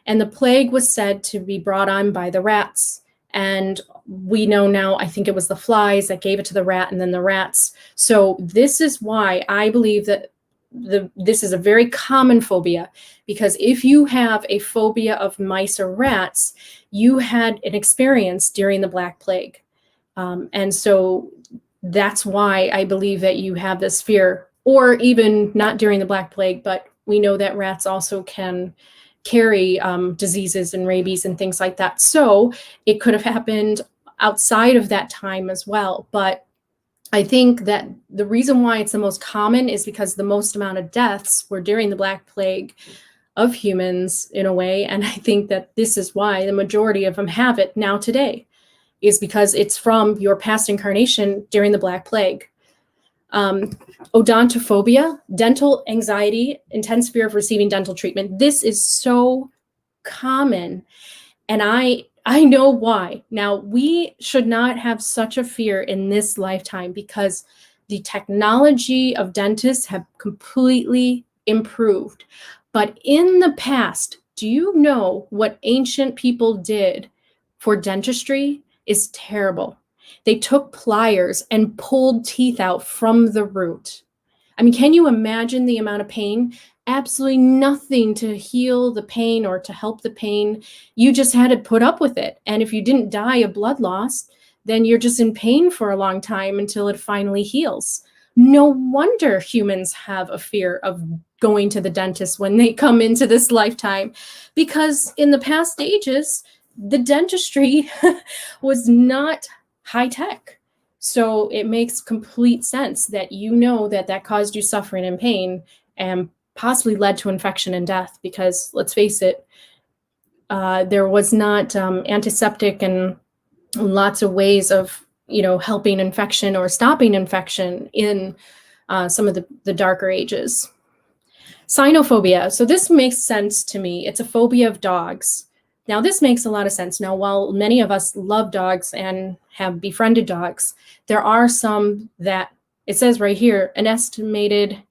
And the plague was said to be brought on by the rats. And we know now, I think it was the flies that gave it to the rat, and then the rats. So this is why I believe that this is a very common phobia, because if you have a phobia of mice or rats, you had an experience during the Black Plague. And so that's why I believe that you have this fear, or even not during the Black Plague, but we know that rats also can carry diseases and rabies and things like that. So it could have happened outside of that time as well. But I think that the reason why it's the most common is because the most amount of deaths were during the Black Plague of humans in a way. And I think that this is why the majority of them have it now today, is because it's from your past incarnation during the Black Plague. Odontophobia, dental anxiety, intense fear of receiving dental treatment. This is so common, and I know why. Now, we should not have such a fear in this lifetime, because the technology of dentists have completely improved. But in the past, do you know what ancient people did for dentistry is terrible? They took pliers and pulled teeth out from the root. I mean, can you imagine the amount of pain? absolutely nothing to heal the pain or to help the pain. You just had to put up with it. And if you didn't die of blood loss, then you're just in pain for a long time until it finally heals. No wonder humans have a fear of going to the dentist when they come into this lifetime, because in the past ages, the dentistry was not high tech. So it makes complete sense that that caused you suffering and pain and possibly led to infection and death, because let's face it, there was not antiseptic and lots of ways of helping infection or stopping infection in some of the darker ages. Cynophobia. So this makes sense to me. It's a phobia of dogs. Now, this makes a lot of sense. Now, while many of us love dogs and have befriended dogs, there are some that, it says right here, an estimated,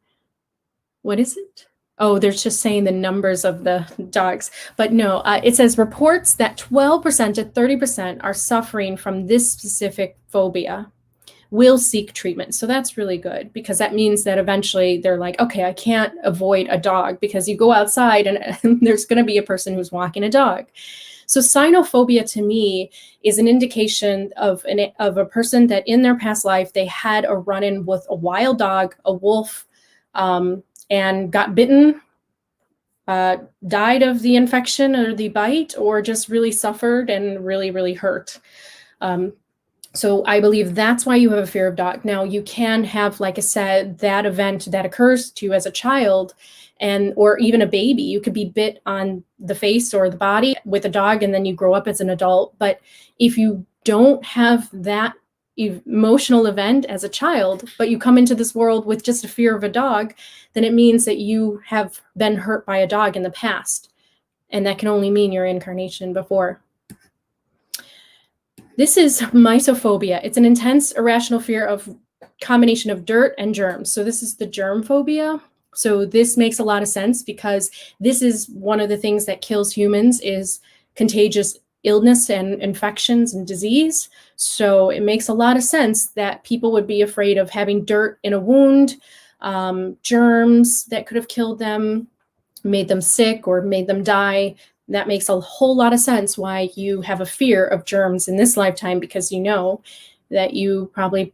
what is it? Oh, they're just saying the numbers of the dogs. But no, it says reports that 12% to 30% are suffering from this specific phobia will seek treatment. So that's really good, because that means that eventually they're like, okay, I can't avoid a dog, because you go outside and there's going to be a person who's walking a dog. So cynophobia to me is an indication of a person that in their past life, they had a run-in with a wild dog, a wolf, and got bitten, died of the infection or the bite, or just really suffered and really, really hurt. So I believe that's why you have a fear of dog. Now, you can have, like I said, that event that occurs to you as a child, or even a baby. You could be bit on the face or the body with a dog, and then you grow up as an adult. But if you don't have that emotional event as a child, but you come into this world with just a fear of a dog, then it means that you have been hurt by a dog in the past. And that can only mean your incarnation before. This is mysophobia. It's an intense, irrational fear of combination of dirt and germs. So this is the germ phobia. So this makes a lot of sense, because this is one of the things that kills humans, is contagious illness and infections and disease. So it makes a lot of sense that people would be afraid of having dirt in a wound, germs that could have killed them, made them sick, or made them die. That makes a whole lot of sense why you have a fear of germs in this lifetime, because you know that you probably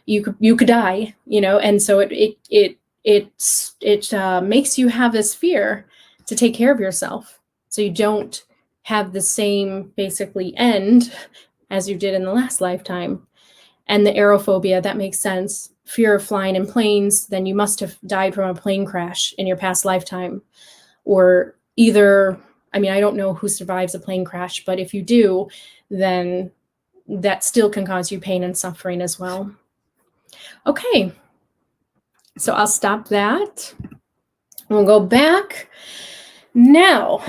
you could die, and so it makes you have this fear to take care of yourself, so you don't have the same basically end as you did in the last lifetime. And the aerophobia, that makes sense. Fear of flying in planes, then you must have died from a plane crash in your past lifetime. Or either, I don't know who survives a plane crash, but if you do, then that still can cause you pain and suffering as well. Okay, so I'll stop that. We'll go back. Now,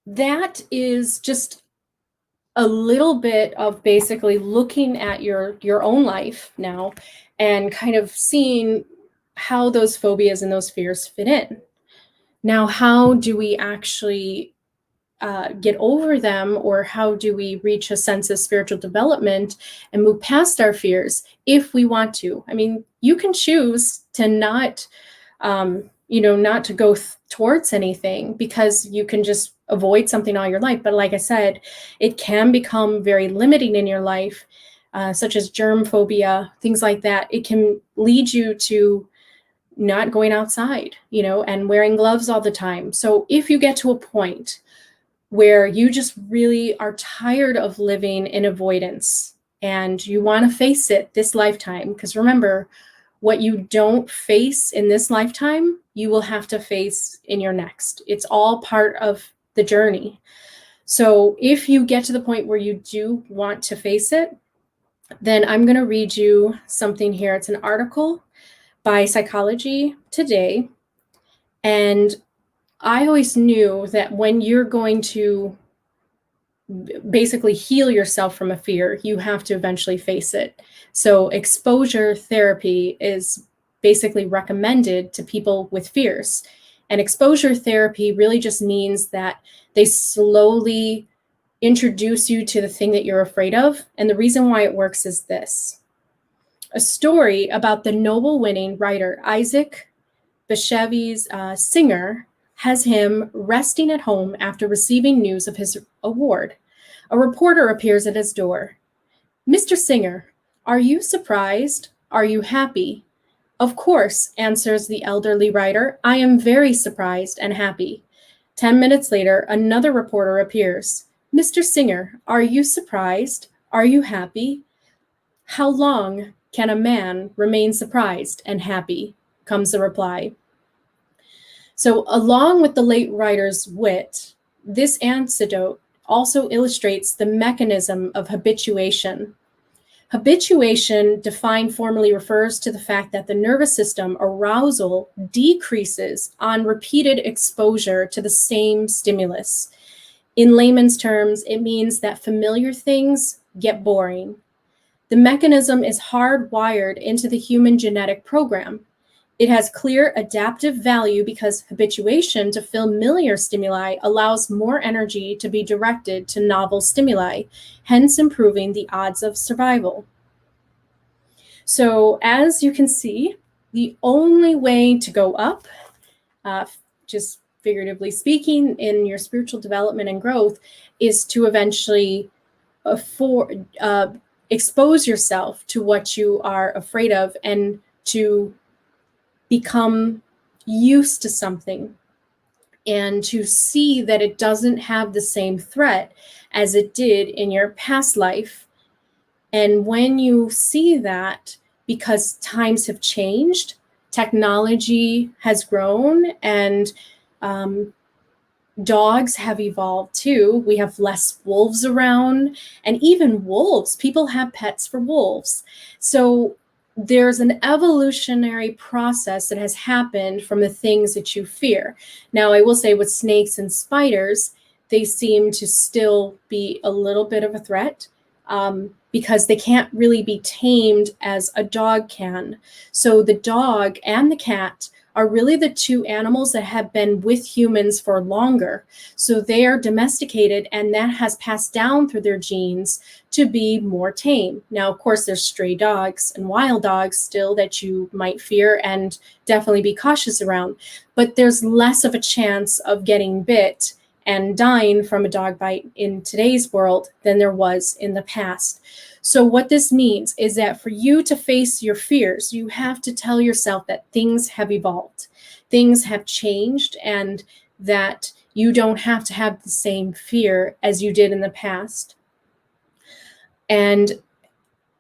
that is just a little bit of basically looking at your own life now and kind of seeing how those phobias and those fears fit in. Now, how do we actually get over them, or how do we reach a sense of spiritual development and move past our fears if we want to? You can choose to not, not to go towards anything, because you can just avoid something all your life. But like I said, it can become very limiting in your life, such as germ phobia, things like that. It can lead you to not going outside, and wearing gloves all the time. So if you get to a point where you just really are tired of living in avoidance and you want to face it this lifetime, because remember, what you don't face in this lifetime, you will have to face in your next. It's all part of the journey. So if you get to the point where you do want to face it, then I'm going to read you something here. It's an article by Psychology Today. And I always knew that when you're going to basically heal yourself from a fear, you have to eventually face it. So exposure therapy is basically recommended to people with fears. And exposure therapy really just means that they slowly introduce you to the thing that you're afraid of. And the reason why it works is this. A story about the Nobel-winning writer Isaac Bashevis Singer has him resting at home after receiving news of his award. A reporter appears at his door. "Mr. Singer, are you surprised? Are you happy?" "Of course," answers the elderly writer, "I am very surprised and happy." 10 minutes later, another reporter appears. "Mr. Singer, are you surprised? Are you happy?" "How long can a man remain surprised and happy?" comes the reply. So, along with the late writer's wit, this anecdote also illustrates the mechanism of habituation. Habituation, defined formally, refers to the fact that the nervous system arousal decreases on repeated exposure to the same stimulus. In layman's terms, it means that familiar things get boring. The mechanism is hardwired into the human genetic program. It has clear adaptive value because habituation to familiar stimuli allows more energy to be directed to novel stimuli, hence improving the odds of survival. So as you can see, the only way to go up, just figuratively speaking, in your spiritual development and growth is to eventually expose yourself to what you are afraid of and to become used to something and to see that it doesn't have the same threat as it did in your past life. And when you see that, because times have changed, technology has grown, and dogs have evolved too. We have less wolves around, and even wolves, people have pets for wolves. So there's an evolutionary process that has happened from the things that you fear. Now, I will say with snakes and spiders, they seem to still be a little bit of a threat because they can't really be tamed as a dog can. So the dog and the cat are really the two animals that have been with humans for longer. So they are domesticated, and that has passed down through their genes to be more tame. Now, of course, there's stray dogs and wild dogs still that you might fear and definitely be cautious around, but there's less of a chance of getting bit and dying from a dog bite in today's world than there was in the past. So what this means is that for you to face your fears, you have to tell yourself that things have evolved, things have changed, and that you don't have to have the same fear as you did in the past. And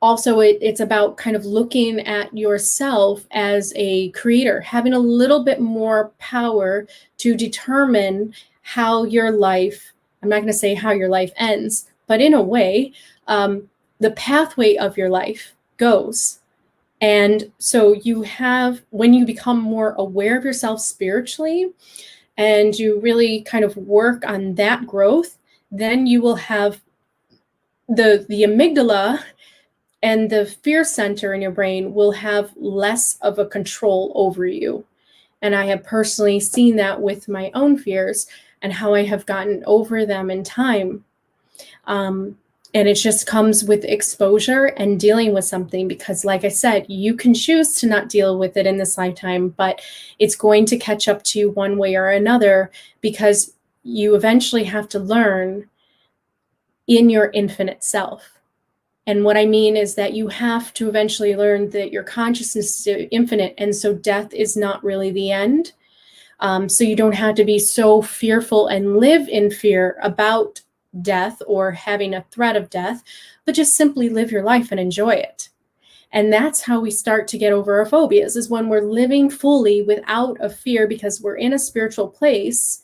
also it's about kind of looking at yourself as a creator, having a little bit more power to determine how your life, I'm not going to say how your life ends, but in a way, the pathway of your life goes. And so you have, when you become more aware of yourself spiritually and you really kind of work on that growth, then you will have the amygdala and the fear center in your brain will have less of a control over you. And I have personally seen that with my own fears and how I have gotten over them in time. And it just comes with exposure and dealing with something, because like I said, you can choose to not deal with it in this lifetime, but it's going to catch up to you one way or another, because you eventually have to learn in your infinite self. And what I mean is that you have to eventually learn that your consciousness is infinite, and so death is not really the end. So you don't have to be so fearful and live in fear about death or having a threat of death, but just simply live your life and enjoy it. And that's how we start to get over our phobias, is when we're living fully without a fear because we're in a spiritual place.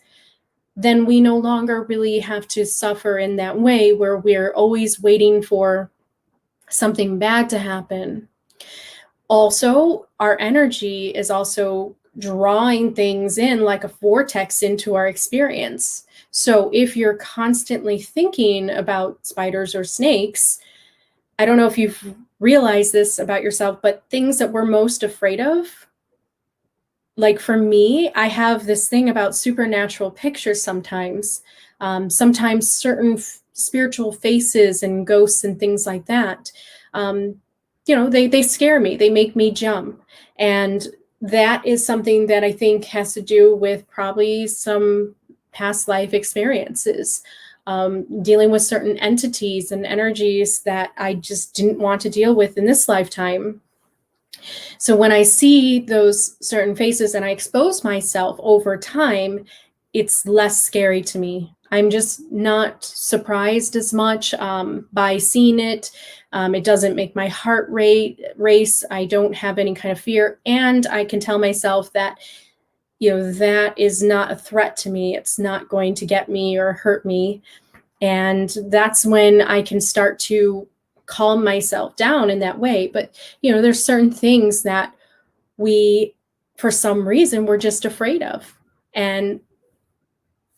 Then we no longer really have to suffer in that way where we're always waiting for something bad to happen. Also, our energy is also drawing things in like a vortex into our experience. So if you're constantly thinking about spiders or snakes, I don't know if you've realized this about yourself, but things that we're most afraid of, like for me, I have this thing about supernatural pictures sometimes. Sometimes certain spiritual faces and ghosts and things like that, they scare me. They make me jump. And that is something that I think has to do with probably some past life experiences, dealing with certain entities and energies that I just didn't want to deal with in this lifetime. So when I see those certain faces and I expose myself over time, it's less scary to me. I'm just not surprised as much by seeing it. It doesn't make my heart rate race. I don't have any kind of fear. And I can tell myself that, that is not a threat to me. It's not going to get me or hurt me. And that's when I can start to calm myself down in that way. But, there's certain things that we, for some reason, we're just afraid of. And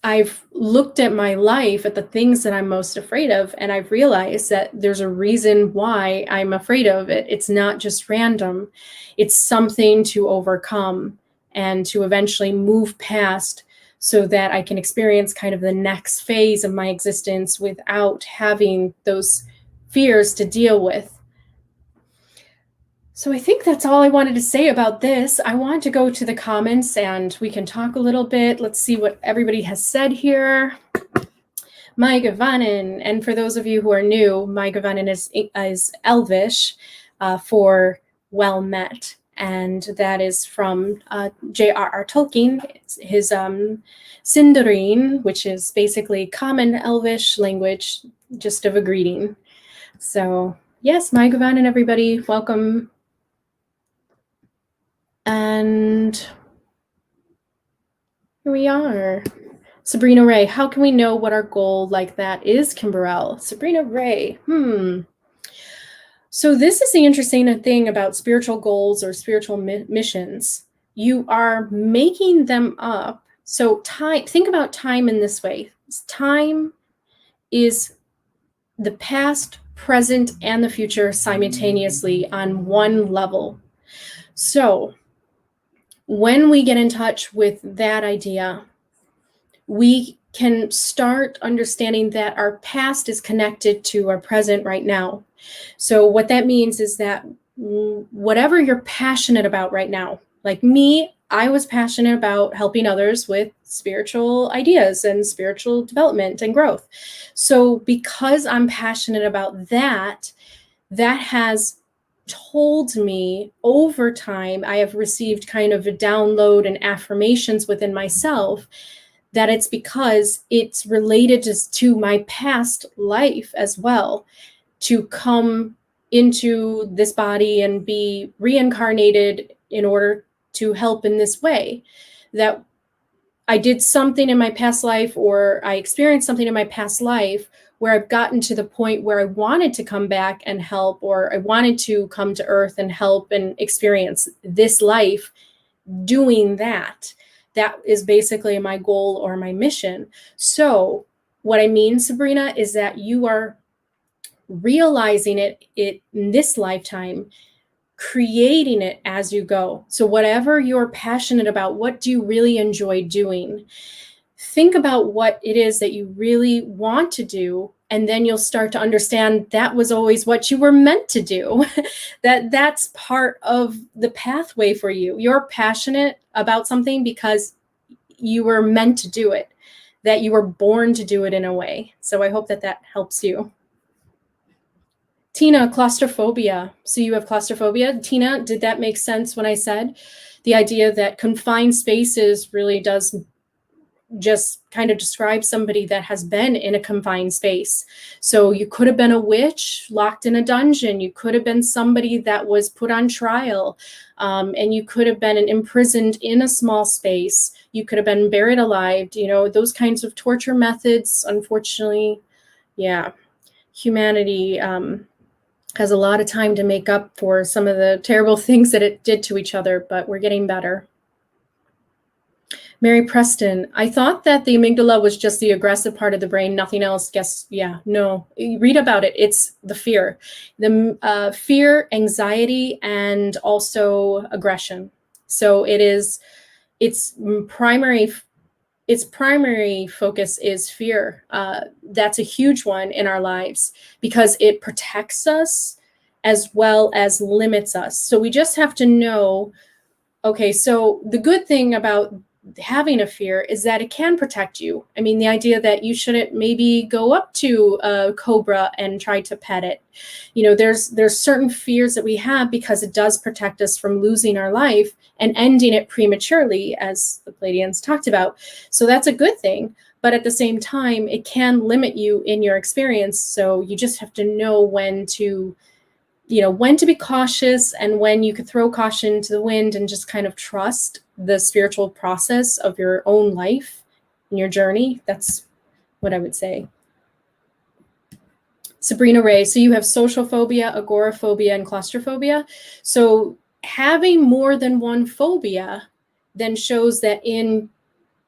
I've looked at my life, at the things that I'm most afraid of, and I've realized that there's a reason why I'm afraid of it. It's not just random. It's something to overcome and to eventually move past so that I can experience kind of the next phase of my existence without having those fears to deal with. So I think that's all I wanted to say about this. I want to go to the comments and we can talk a little bit. Let's see what everybody has said here. Maigavanen, and for those of you who are new, Maigavanen is Elvish for well met. And that is from J.R.R Tolkien, his Sindarin, which is basically common Elvish language, just of a greeting. So yes, Maigavanen, everybody, welcome. And here we are. Sabrina Ray, how can we know what our goal like that is, Kimberell? Sabrina Ray, So this is the interesting thing about spiritual goals or spiritual missions. You are making them up. So think about time in this way. Time is the past, present, and the future simultaneously on one level. So when we get in touch with that idea, we can start understanding that our past is connected to our present right now. So what that means is that whatever you're passionate about right now, like me, I was passionate about helping others with spiritual ideas and spiritual development and growth. So because I'm passionate about that, that has told me over time, I have received kind of a download and affirmations within myself that it's because it's related to my past life as well, to come into this body and be reincarnated in order to help in this way. That I did something in my past life, or I experienced something in my past life where I've gotten to the point where I wanted to come back and help, or I wanted to come to Earth and help and experience this life doing that. That is basically my goal or my mission. So what I mean, Sabrina, is that you are realizing it in this lifetime, creating it as you go. So whatever you're passionate about, what do you really enjoy doing? Think about what it is that you really want to do, and then you'll start to understand that was always what you were meant to do. That's part of the pathway for you. You're passionate about something because you were meant to do it, that you were born to do it in a way. So I hope that that helps you. Tina, claustrophobia. So you have claustrophobia. Tina, did that make sense when I said the idea that confined spaces really does just kind of describe somebody that has been in a confined space? So you could have been a witch locked in a dungeon. You could have been somebody that was put on trial, and you could have been imprisoned in a small space. You could have been buried alive. Those kinds of torture methods, unfortunately, humanity has a lot of time to make up for some of the terrible things that it did to each other, but we're getting better. Mary Preston, I thought that the amygdala was just the aggressive part of the brain, nothing else. No. Read about it. It's the fear. The fear, anxiety, and also aggression. So its primary focus is fear. That's a huge one in our lives because it protects us as well as limits us. So we just have to know, Okay, so the good thing about having a fear is that it can protect you. I mean, the idea that you shouldn't maybe go up to a cobra and try to pet it. You know, there's certain fears that we have because it does protect us from losing our life and ending it prematurely, as the Pleiadians talked about. So that's a good thing. But at the same time, it can limit you in your experience. So you just have to know when to be cautious and when you could throw caution to the wind and just kind of trust the spiritual process of your own life and your journey. That's what I would say. Sabrina Ray, so you have social phobia, agoraphobia, and claustrophobia. So having more than one phobia then shows that in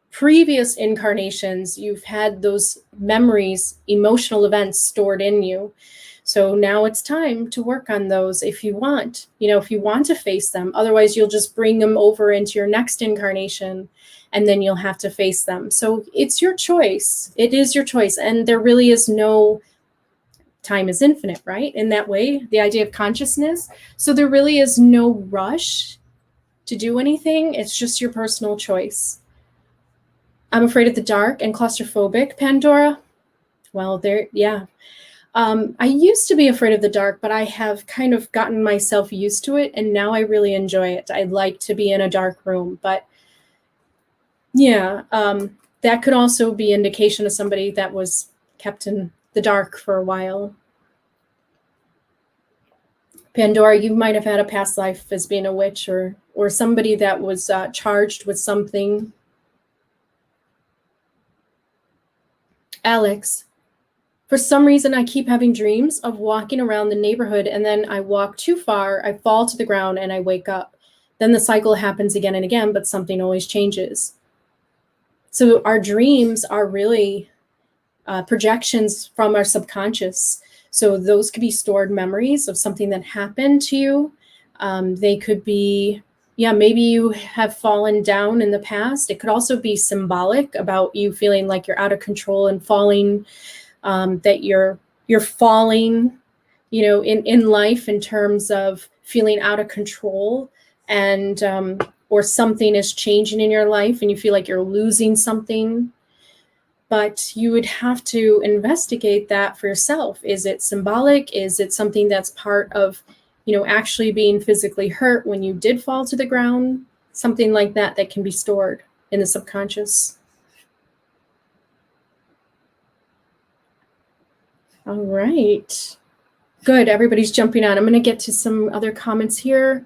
previous incarnations, you've had those memories, emotional events stored in you. So now it's time to work on those if you want, if you want to face them. Otherwise, you'll just bring them over into your next incarnation and then you'll have to face them. So it's your choice. It is your choice. And there really is no time is infinite, right? In that way, the idea of consciousness. So there really is no rush to do anything. It's just your personal choice. I'm afraid of the dark and claustrophobic, Pandora. Well, I used to be afraid of the dark, but I have kind of gotten myself used to it, and now I really enjoy it. I like to be in a dark room, but yeah, that could also be indication of somebody that was kept in the dark for a while. Pandora, you might have had a past life as being a witch or somebody that was charged with something. Alex, for some reason, I keep having dreams of walking around the neighborhood, and then I walk too far, I fall to the ground, and I wake up. Then the cycle happens again and again, but something always changes. So our dreams are really projections from our subconscious. So those could be stored memories of something that happened to you. They could be, maybe you have fallen down in the past. It could also be symbolic about you feeling like you're out of control and falling, that you're falling, in life in terms of feeling out of control and or something is changing in your life and you feel like you're losing something. But you would have to investigate that for yourself. Is it symbolic? Is it something that's part of, actually being physically hurt when you did fall to the ground? Something like that can be stored in the subconscious. All right. Good. Everybody's jumping on. I'm going to get to some other comments here.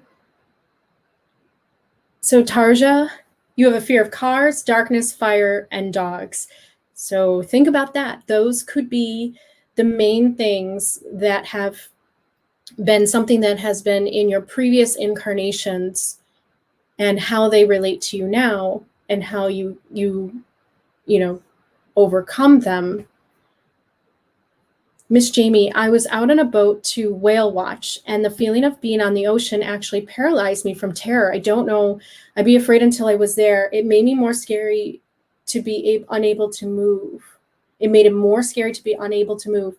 So Tarja, you have a fear of cars, darkness, fire, and dogs. So think about that. Those could be the main things that have been something that has been in your previous incarnations and how they relate to you now and how you overcome them. Miss Jamie, I was out on a boat to whale watch, and the feeling of being on the ocean actually paralyzed me from terror. I don't know. I'd be afraid until I was there. It made me more scary to be unable to move. It made it more scary to be unable to move.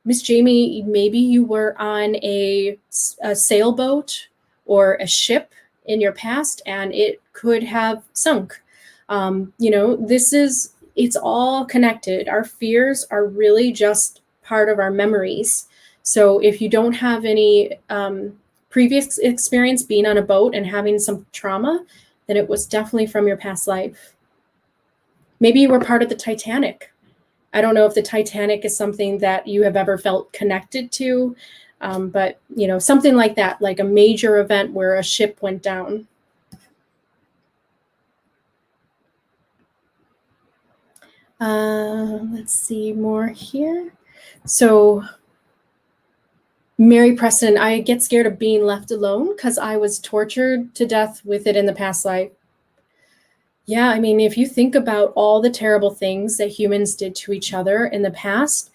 Miss Jamie, maybe you were on a sailboat or a ship in your past, and it could have sunk. It's all connected. Our fears are really just part of our memories. So if you don't have any previous experience being on a boat and having some trauma, then it was definitely from your past life. Maybe you were part of the Titanic. I don't know if the Titanic is something that you have ever felt connected to, but something like that, like a major event where a ship went down. Let's see more here. So Mary Preston, I get scared of being left alone because I was tortured to death with it in the past life. Yeah, I mean, if you think about all the terrible things that humans did to each other in the past,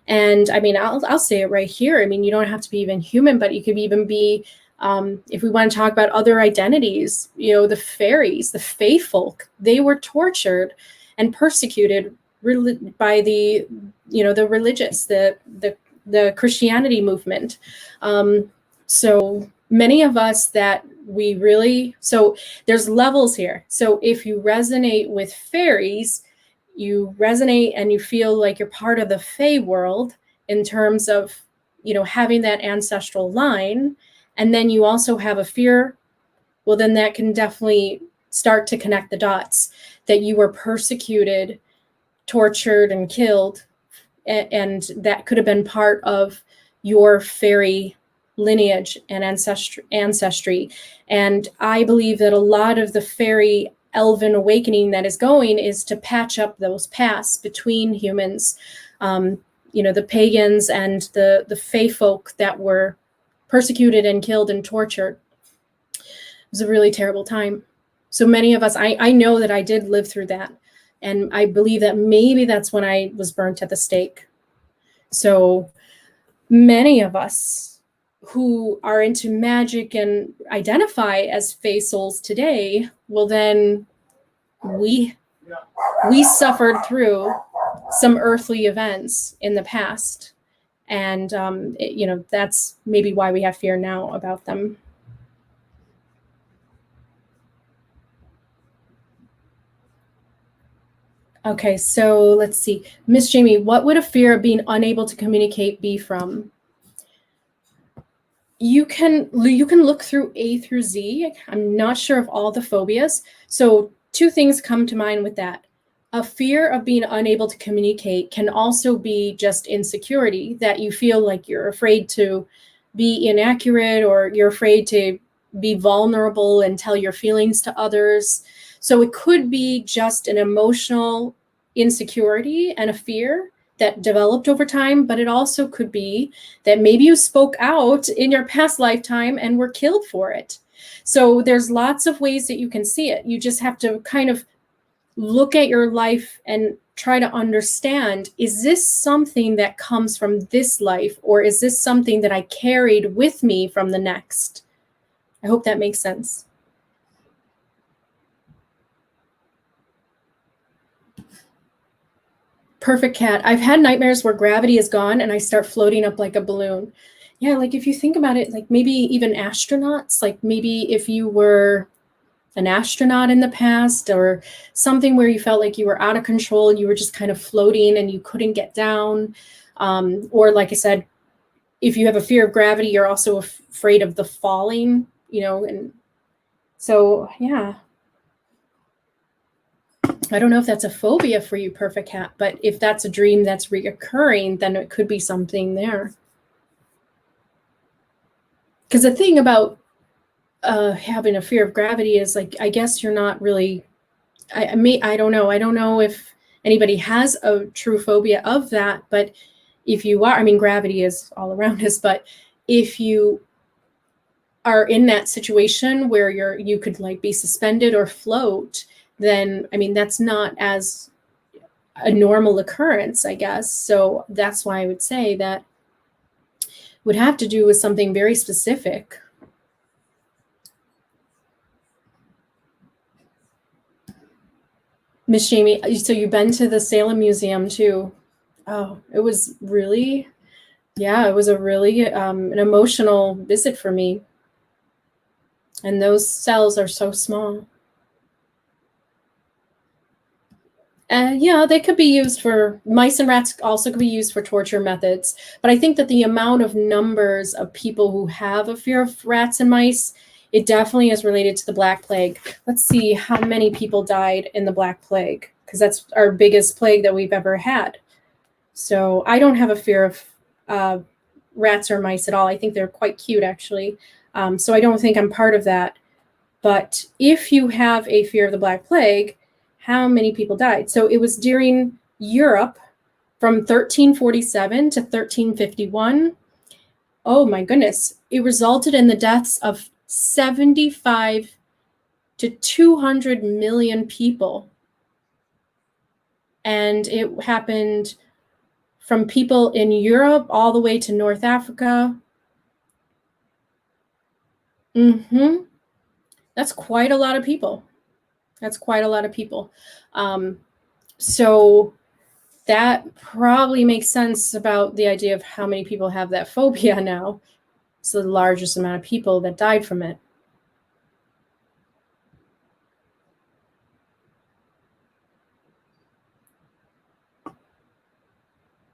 and I mean, I'll say it right here. I mean, you don't have to be even human, but you could even be, if we want to talk about other identities, the fairies, the fae folk, they were tortured and persecuted by the religious, the Christianity movement. So many of us that we really, so there's levels here. So if you resonate with fairies, you resonate and you feel like you're part of the Fae world in terms of, you know, having that ancestral line, and then you also have a fear, well, then that can definitely start to connect the dots that you were persecuted, tortured, and killed, and that could have been part of your fairy lineage and ancestry. And I believe that a lot of the fairy elven awakening that is going is to patch up those paths between humans, you know, the pagans and the fae folk that were persecuted and killed and tortured. It was a really terrible time. So many of us, I know that I did live through that. And I believe that maybe that's when I was burnt at the stake. So many of us who are into magic and identify as fae souls today, well, then we suffered through some earthly events in the past. And, you know, that's maybe why we have fear now about them. Okay, so let's see. Miss Jamie, what would a fear of being unable to communicate be from? You can look through A through Z. I'm not sure of all the phobias. So two things come to mind with that. A fear of being unable to communicate can also be just insecurity, that you feel like you're afraid to be inaccurate, or you're afraid to be vulnerable and tell your feelings to others. So it could be just an emotional insecurity and a fear that developed over time, but it also could be that maybe you spoke out in your past lifetime and were killed for it. So there's lots of ways that you can see it. You just have to kind of look at your life and try to understand, is this something that comes from this life, or is this something that I carried with me from the next? I hope that makes sense. Perfect cat. I've had nightmares where gravity is gone and I start floating up like a balloon. Yeah, like if you think about it, like maybe even astronauts, like maybe if you were an astronaut in the past, or something where you felt like you were out of control and you were just kind of floating and you couldn't get down. Or like I said, if you have a fear of gravity, you're also afraid of the falling, you know, and so, yeah. I don't know if that's a phobia for you, Perfect Cat, but if that's a dream that's reoccurring, then it could be something there. Because the thing about having a fear of gravity is, like, I guess you're not really, I don't know. I don't know if anybody has a true phobia of that, but if you are, I mean, gravity is all around us, but if you are in that situation where you could like be suspended or float, then, I mean, that's not as a normal occurrence, I guess. So that's why I would say that would have to do with something very specific. Miss Jamie, so you've been to the Salem Museum too. Oh, it was really, yeah, it was a really an emotional visit for me. And those cells are so small. Yeah, they could be used for, mice and rats also could be used for torture methods. But I think that the amount of numbers of people who have a fear of rats and mice, it definitely is related to the Black Plague. Let's see how many people died in the Black Plague, because that's our biggest plague that we've ever had. So I don't have a fear of rats or mice at all. I think they're quite cute, actually. So I don't think I'm part of that. But if you have a fear of the Black Plague, how many people died? So it was during Europe from 1347 to 1351. Oh my goodness. It resulted in the deaths of 75 to 200 million people. And it happened from people in Europe all the way to North Africa. That's quite a lot of people. That's quite a lot of people. So that probably makes sense about the idea of how many people have that phobia now. It's the largest amount of people that died from it.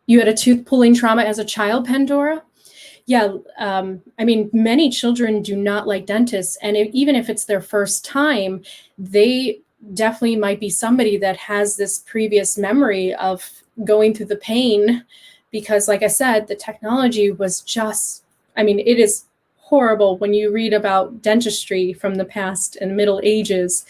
You had a tooth pulling trauma as a child, Pandora? Yeah, I mean, many children do not like dentists, and even if it's their first time, they definitely might be somebody that has this previous memory of going through the pain, because like I said, the technology was just, I mean, it is horrible when you read about dentistry from the past and Middle Ages.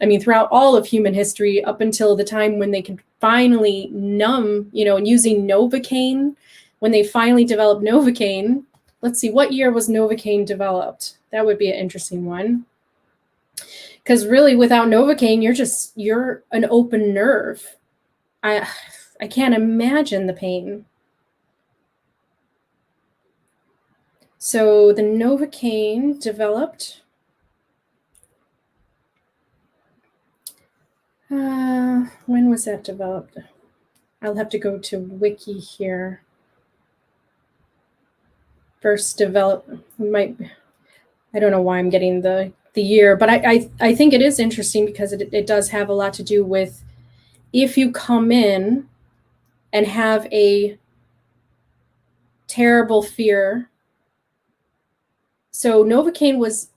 I mean, throughout all of human history, up until the time when they could finally numb, and using Novocaine, when they finally developed Novocaine. Let's see, what year was Novocaine developed? That would be an interesting one. Because really, without Novocaine, you're an open nerve. I can't imagine the pain. So the Novocaine developed. When was that developed? I'll have to go to Wiki here. First developed, I don't know why I'm getting the year, but I think it is interesting because it does have a lot to do with if you come in and have a terrible fear. So Novocaine was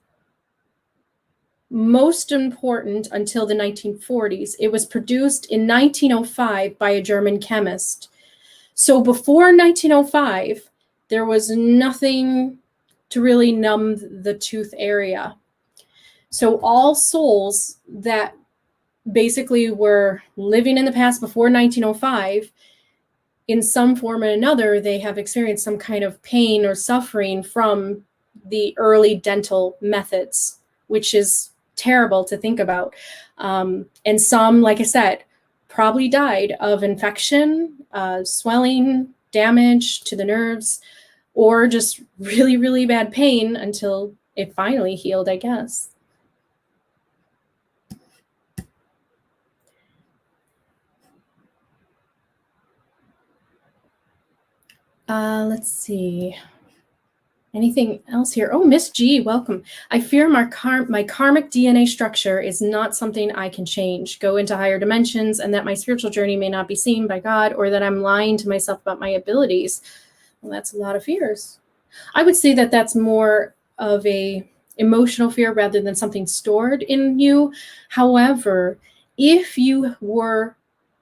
most important until the 1940s. It was produced in 1905 by a German chemist. So before 1905, there was nothing to really numb the tooth area. So all souls that basically were living in the past before 1905, in some form or another, they have experienced some kind of pain or suffering from the early dental methods, which is terrible to think about. And some, like I said, probably died of infection, swelling, damage to the nerves, or just really, really bad pain until it finally healed, I guess. Let's see. Anything else here? Oh, Miss G, welcome. I fear my karmic DNA structure is not something I can change, go into higher dimensions, and that my spiritual journey may not be seen by God, or that I'm lying to myself about my abilities. Well, that's a lot of fears. I would say that that's more of a emotional fear rather than something stored in you. However, if you were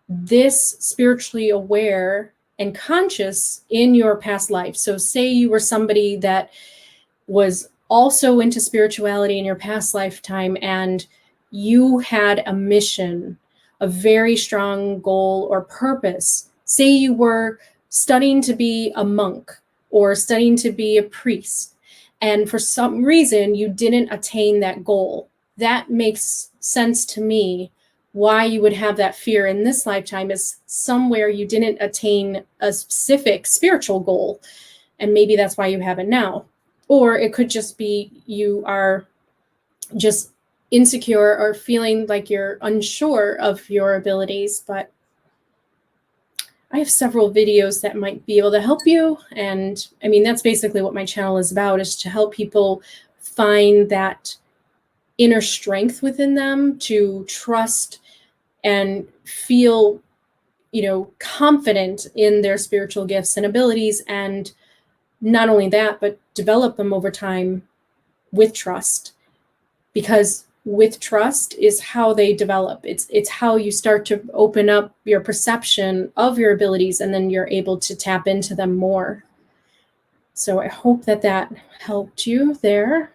this spiritually aware and conscious in your past life, so say you were somebody that was also into spirituality in your past lifetime and you had a mission, a very strong goal or purpose. Say you were studying to be a monk or studying to be a priest, and for some reason you didn't attain that goal. That makes sense to me. Why you would have that fear in this lifetime is somewhere you didn't attain a specific spiritual goal, and maybe that's why you have it now. Or it could just be you are just insecure or feeling like you're unsure of your abilities. But I have several videos that might be able to help you. And I mean, that's basically what my channel is about, is to help people find that inner strength within them to trust and feel, confident in their spiritual gifts and abilities. And not only that, but develop them over time with trust. Because with trust is how they develop. It's how you start to open up your perception of your abilities, and then you're able to tap into them more. So I hope that helped you there.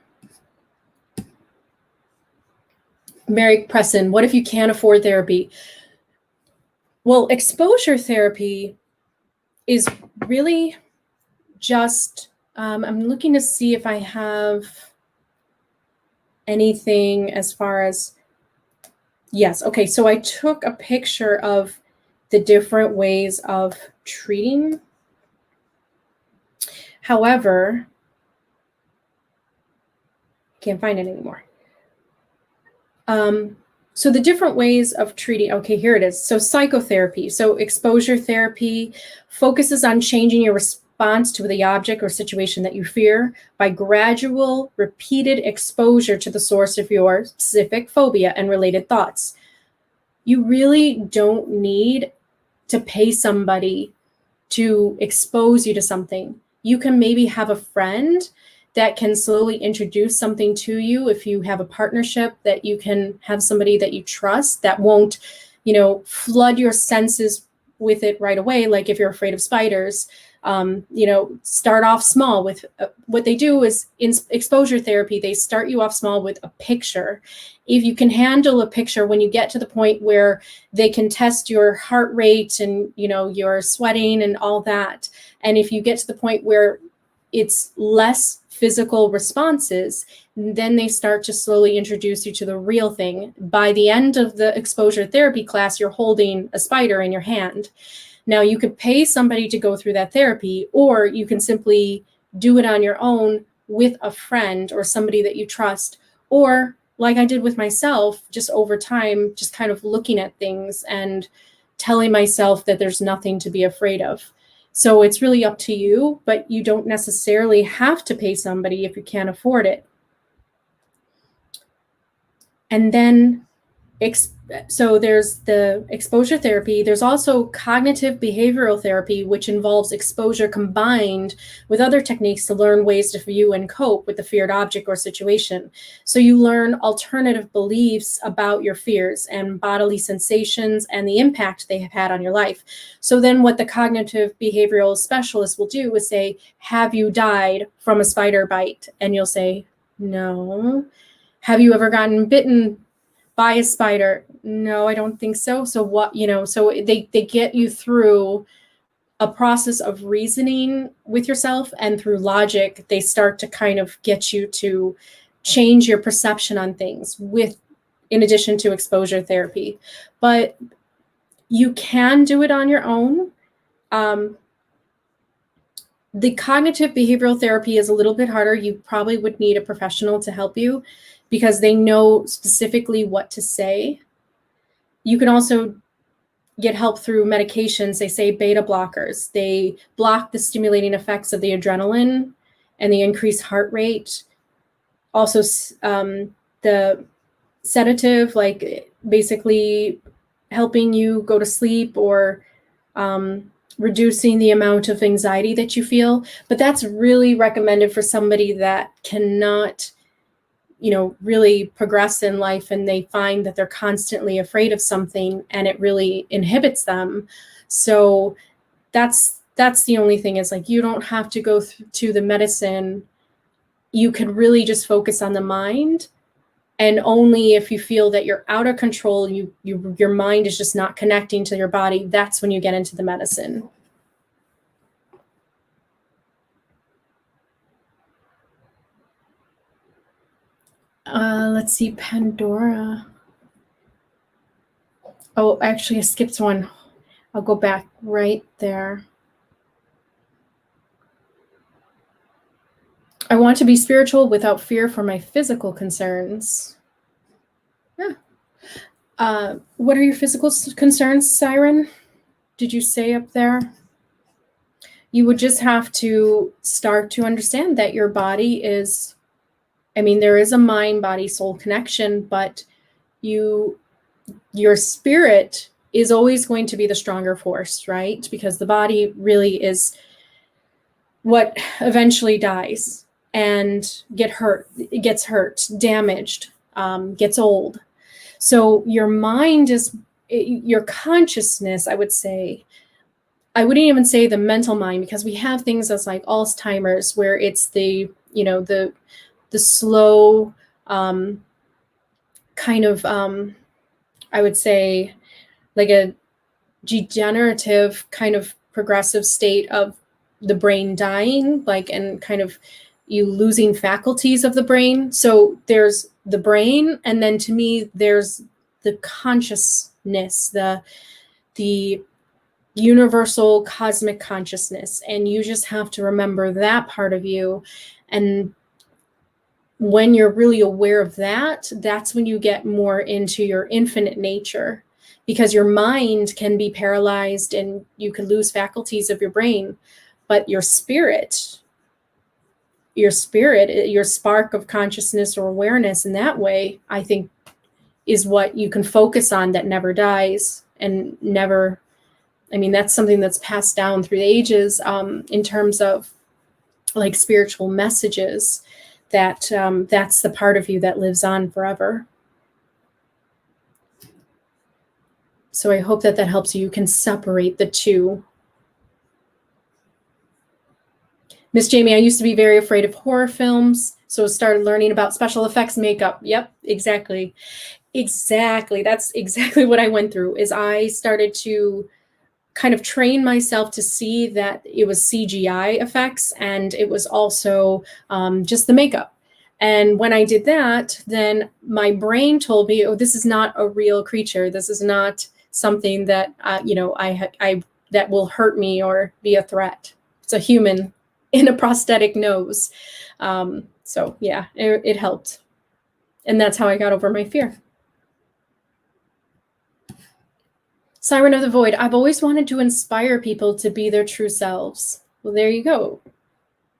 Mary Presson, what if you can't afford therapy? Well, exposure therapy is really just, I'm looking to see if I have anything as far as, yes. Okay. So I took a picture of the different ways of treating. However, can't find it anymore. So the different ways of treating, okay, here it is. So psychotherapy. So exposure therapy focuses on changing your response to the object or situation that you fear by gradual, repeated exposure to the source of your specific phobia and related thoughts. You really don't need to pay somebody to expose you to something. You can maybe have a friend that can slowly introduce something to you. If you have a partnership, that you can have somebody that you trust that won't, flood your senses with it right away. Like if you're afraid of spiders, start off small with what they do is in exposure therapy, they start you off small with a picture. If you can handle a picture, when you get to the point where they can test your heart rate and, your sweating and all that. And if you get to the point where it's less physical responses, then they start to slowly introduce you to the real thing. By the end of the exposure therapy class, you're holding a spider in your hand. Now, you could pay somebody to go through that therapy, or you can simply do it on your own with a friend or somebody that you trust, or like I did with myself, just over time, just kind of looking at things and telling myself that there's nothing to be afraid of. So it's really up to you, but you don't necessarily have to pay somebody if you can't afford it. And then, so there's the exposure therapy. There's also cognitive behavioral therapy, which involves exposure combined with other techniques to learn ways to view and cope with the feared object or situation. So you learn alternative beliefs about your fears and bodily sensations and the impact they have had on your life. So then what the cognitive behavioral specialist will do is say, have you died from a spider bite? And you'll say, no. Have you ever gotten bitten by a spider? No, I don't think so. So what, so they get you through a process of reasoning with yourself, and through logic, they start to kind of get you to change your perception on things in addition to exposure therapy. But you can do it on your own. The cognitive behavioral therapy is a little bit harder. You probably would need a professional to help you because they know specifically what to say. You can also get help through medications. They say beta blockers. They block the stimulating effects of the adrenaline and the increased heart rate. Also, the sedative, like basically helping you go to sleep or reducing the amount of anxiety that you feel. But that's really recommended for somebody that cannot, really progress in life, and they find that they're constantly afraid of something and it really inhibits them. So that's the only thing, is like, you don't have to go to the medicine. You could really just focus on the mind. And only if you feel that you're out of control, your mind is just not connecting to your body, that's when you get into the medicine. Let's see, Pandora. Oh, actually, I skipped one. I'll go back right there. I want to be spiritual without fear for my physical concerns. Yeah. What are your physical concerns, Siren? Did you say up there? You would just have to start to understand that your body is, there is a mind, body, soul connection, but your spirit is always going to be the stronger force, right? Because the body really is what eventually dies and gets hurt, damaged, gets old. So your mind is your consciousness, I would say. I wouldn't even say the mental mind, because we have things that's like Alzheimer's, where it's the slow kind of, I would say, like a degenerative kind of progressive state of the brain dying, and kind of you losing faculties of the brain. So there's the brain, and then to me, there's the consciousness, the universal cosmic consciousness. And you just have to remember that part of you. And when you're really aware of that, that's when you get more into your infinite nature, because your mind can be paralyzed and you can lose faculties of your brain. but your spirit, your spark of consciousness or awareness in that way, I think, is what you can focus on, that never dies and never, I mean, that's something that's passed down through the ages, in terms of like spiritual messages, that that's the part of you that lives on forever. So I hope that that helps you. You can separate the two. Miss Jamie, I used to be very afraid of horror films, so started learning about special effects makeup. Yep, exactly. Exactly. That's exactly what I went through, is I started to kind of train myself to see that it was CGI effects, and it was also just the makeup. And when I did that, then my brain told me, oh, this is not a real creature. This is not something that, I that will hurt me or be a threat. It's a human in a prosthetic nose. So yeah, it helped. And that's how I got over my fear. Siren of the Void, I've always wanted to inspire people to be their true selves. Well, there you go.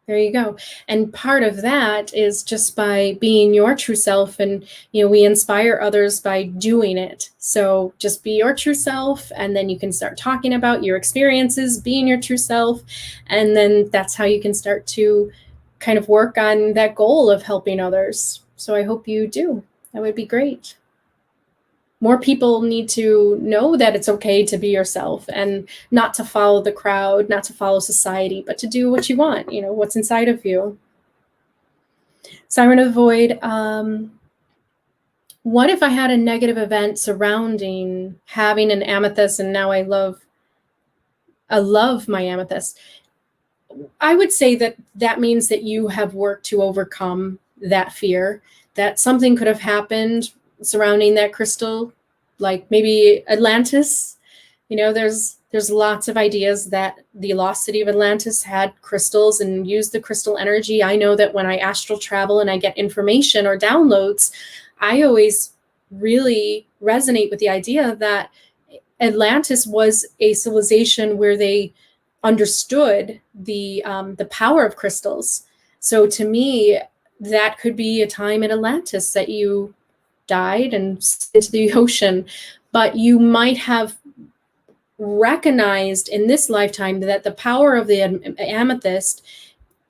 There you go. And part of that is just by being your true self, and we inspire others by doing it. So just be your true self, and then you can start talking about your experiences being your true self, and then that's how you can start to kind of work on that goal of helping others. So I hope you do. That would be great. More people need to know that it's okay to be yourself, and not to follow the crowd, not to follow society, but to do what you want, what's inside of you. Siren of the Void, what if I had a negative event surrounding having an amethyst, and now I love my amethyst? I would say that means that you have worked to overcome that fear, that something could have happened surrounding that crystal, like maybe Atlantis. There's lots of ideas that the lost city of Atlantis had crystals and used the crystal energy. I know that when I astral travel and I get information or downloads, I always really resonate with the idea that Atlantis was a civilization where they understood the power of crystals. So to me, that could be a time in Atlantis that you died and into the ocean, but you might have recognized in this lifetime that the power of the amethyst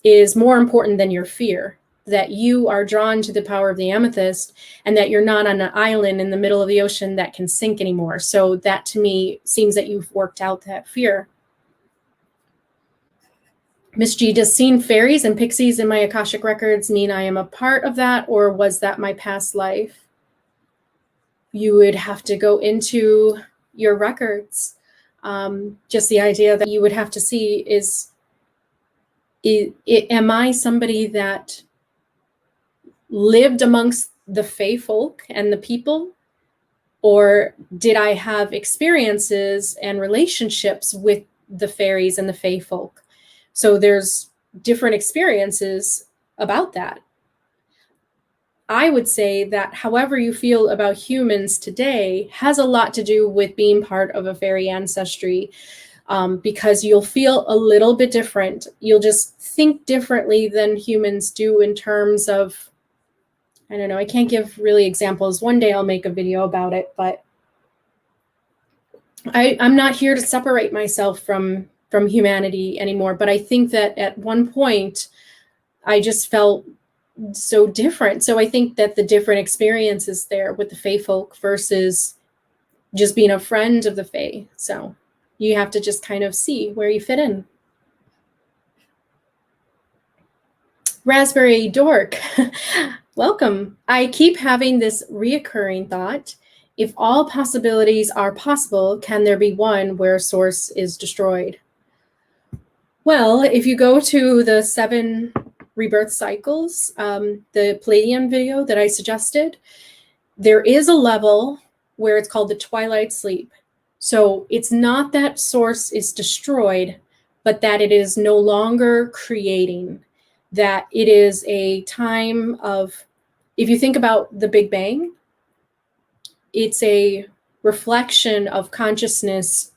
is more important than your fear, that you are drawn to the power of the amethyst, and that you're not on an island in the middle of the ocean that can sink anymore. So that to me seems that you've worked out that fear. Miss G, does seeing fairies and pixies in my Akashic records mean I am a part of that, or was that my past life? You would have to go into your records. Just the idea that you would have to see is am I somebody that lived amongst the fae folk and the people, or did I have experiences and relationships with the fairies and the fae folk? So there's different experiences about that. I would say that however you feel about humans today has a lot to do with being part of a fairy ancestry, because you'll feel a little bit different. You'll just think differently than humans do in terms of, I don't know, I can't give really examples. One day I'll make a video about it, but I'm not here to separate myself from humanity anymore. But I think that at one point I just felt so different. So I think that the different experiences there with the fae folk versus just being a friend of the fae. So you have to just kind of see where you fit in. Raspberry Dork, welcome. I keep having this reoccurring thought. If all possibilities are possible, can there be one where source is destroyed? Well, if you go to the 7 rebirth cycles, the Palladium video that I suggested, there is a level where it's called the twilight sleep. So it's not that source is destroyed, but that it is no longer creating, that it is a time of, if you think about the Big Bang, it's a reflection of consciousness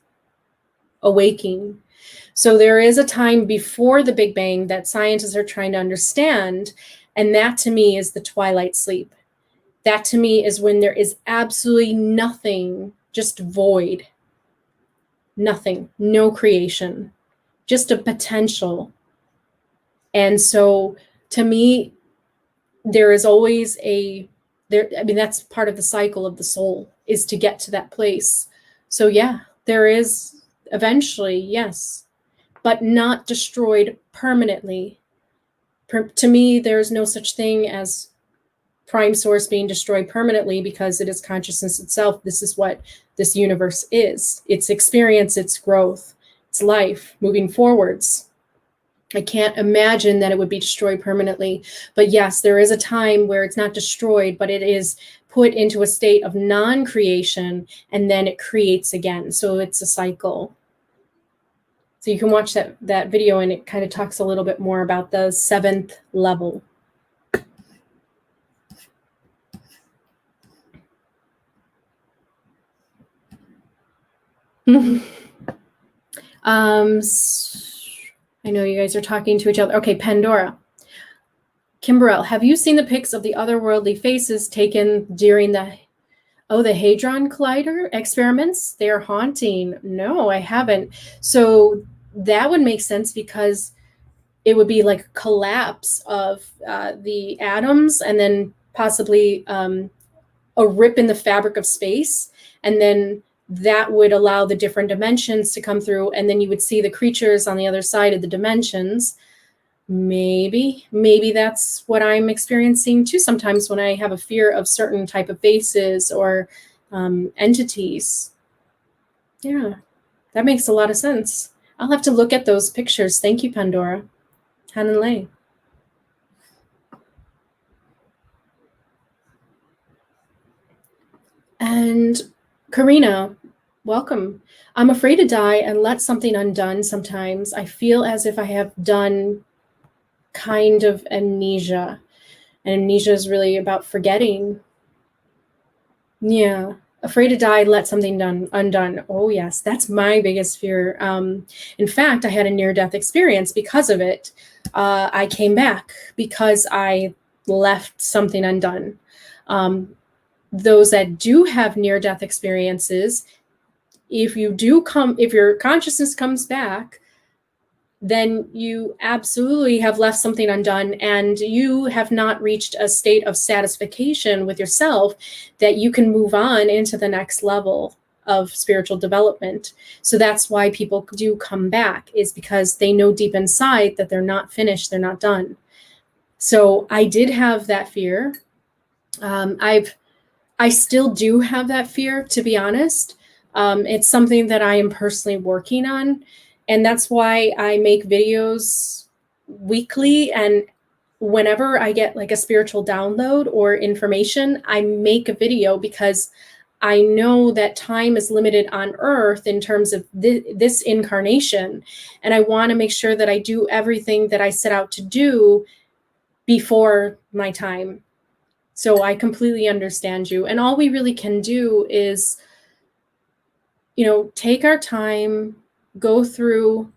awaking. So there is a time before the Big Bang that scientists are trying to understand, and that to me is the twilight sleep. That to me is when there is absolutely nothing, just void, nothing, no creation, just a potential. And so to me, there is always that's part of the cycle of the soul, is to get to that place. So yeah, there is eventually, yes, but not destroyed permanently. To me, there's no such thing as prime source being destroyed permanently, because it is consciousness itself. This is what this universe is. Its experience, its growth, its life moving forwards. I can't imagine that it would be destroyed permanently. But yes, there is a time where it's not destroyed, but it is put into a state of non-creation, and then it creates again. So it's a cycle. So you can watch that video, and it kind of talks a little bit more about the 7th level. I know you guys are talking to each other. Okay, Pandora. Kimberell, have you seen the pics of the otherworldly faces taken during the Hadron Collider experiments? They are haunting. No, I haven't. So that would make sense, because it would be like a collapse of the atoms, and then possibly a rip in the fabric of space, and then that would allow the different dimensions to come through, and then you would see the creatures on the other side of the dimensions. Maybe that's what I'm experiencing too sometimes when I have a fear of certain type of faces or entities. Yeah, that makes a lot of sense. I'll have to look at those pictures. Thank you, Pandora. Hanan Lei. And Karina, welcome. I'm afraid to die and let something undone sometimes. I feel as if I have done kind of amnesia. And amnesia is really about forgetting. Yeah. Afraid to die, let something undone. Oh, yes. That's my biggest fear. In fact, I had a near-death experience because of it. I came back because I left something undone. Those that do have near-death experiences, if your consciousness comes back, then you absolutely have left something undone, and you have not reached a state of satisfaction with yourself that you can move on into the next level of spiritual development. So that's why people do come back, is because they know deep inside that they're not finished, they're not done. So I did have that fear. I still do have that fear, to be honest. It's something that I am personally working on. And that's why I make videos weekly. And whenever I get like a spiritual download or information, I make a video, because I know that time is limited on Earth in terms of this incarnation. And I want to make sure that I do everything that I set out to do before my time. So I completely understand you. And all we really can do is, take our time, go through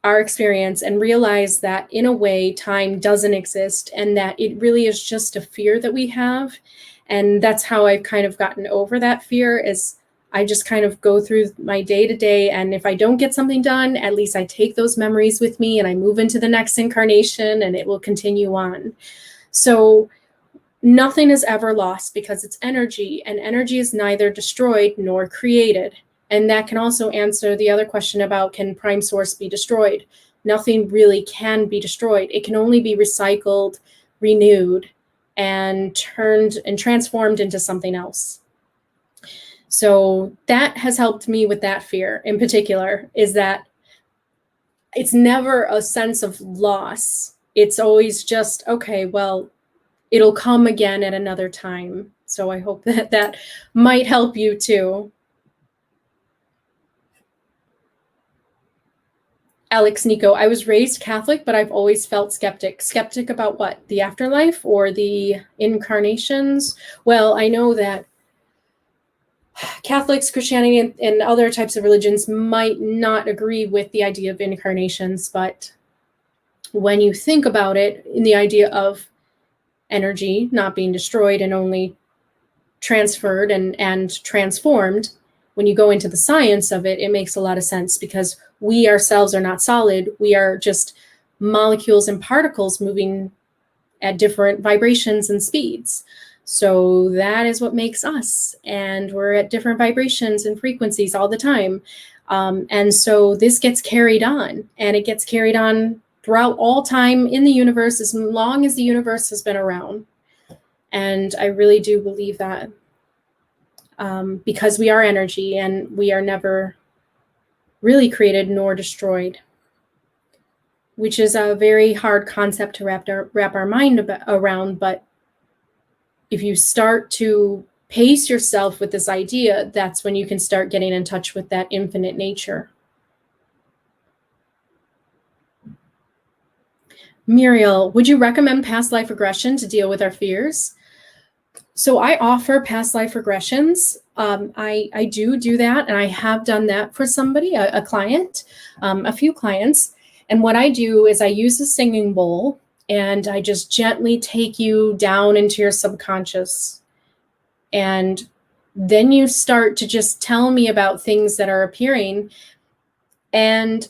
our experience, and realize that in a way time doesn't exist, and that it really is just a fear that we have. And that's how I've kind of gotten over that fear, is I just kind of go through my day to day. And if I don't get something done, at least I take those memories with me and I move into the next incarnation, and it will continue on. So nothing is ever lost, because it's energy, and energy is neither destroyed nor created. And that can also answer the other question about, can prime source be destroyed? Nothing really can be destroyed. It can only be recycled, renewed, and turned and transformed into something else. So that has helped me with that fear in particular, is that it's never a sense of loss. It's always just, okay, well, it'll come again at another time. So I hope that might help you too. Alex Nico, I was raised Catholic, but I've always felt skeptic. Skeptic about what? The afterlife or the incarnations? Well, I know that Catholics, Christianity, and other types of religions might not agree with the idea of incarnations, but when you think about it, in the idea of energy not being destroyed and only transferred and transformed, when you go into the science of it, it makes a lot of sense, because we ourselves are not solid. We are just molecules and particles moving at different vibrations and speeds. So that is what makes us. And we're at different vibrations and frequencies all the time. And so this gets carried on, and it gets carried on throughout all time in the universe, as long as the universe has been around. And I really do believe that, because we are energy and we are never really created nor destroyed, which is a very hard concept to wrap our mind around. But if you start to pace yourself with this idea, that's when you can start getting in touch with that infinite nature. Muriel, would you recommend past life regression to deal with our fears? So I offer past life regressions. I do that, and I have done that for somebody, a client, a few clients. And what I do is I use a singing bowl, and I just gently take you down into your subconscious. And then you start to just tell me about things that are appearing. And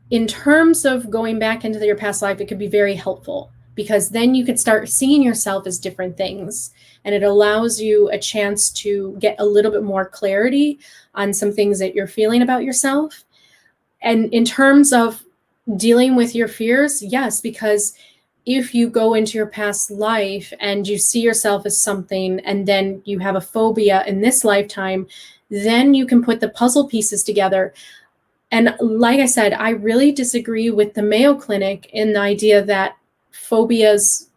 in terms of going back into your past life, it could be very helpful, because then you can start seeing yourself as different things. And it allows you a chance to get a little bit more clarity on some things that you're feeling about yourself. And in terms of dealing with your fears, yes, because if you go into your past life and you see yourself as something, and then you have a phobia in this lifetime, then you can put the puzzle pieces together. And like I said, I really disagree with the Mayo Clinic in the idea that phobias,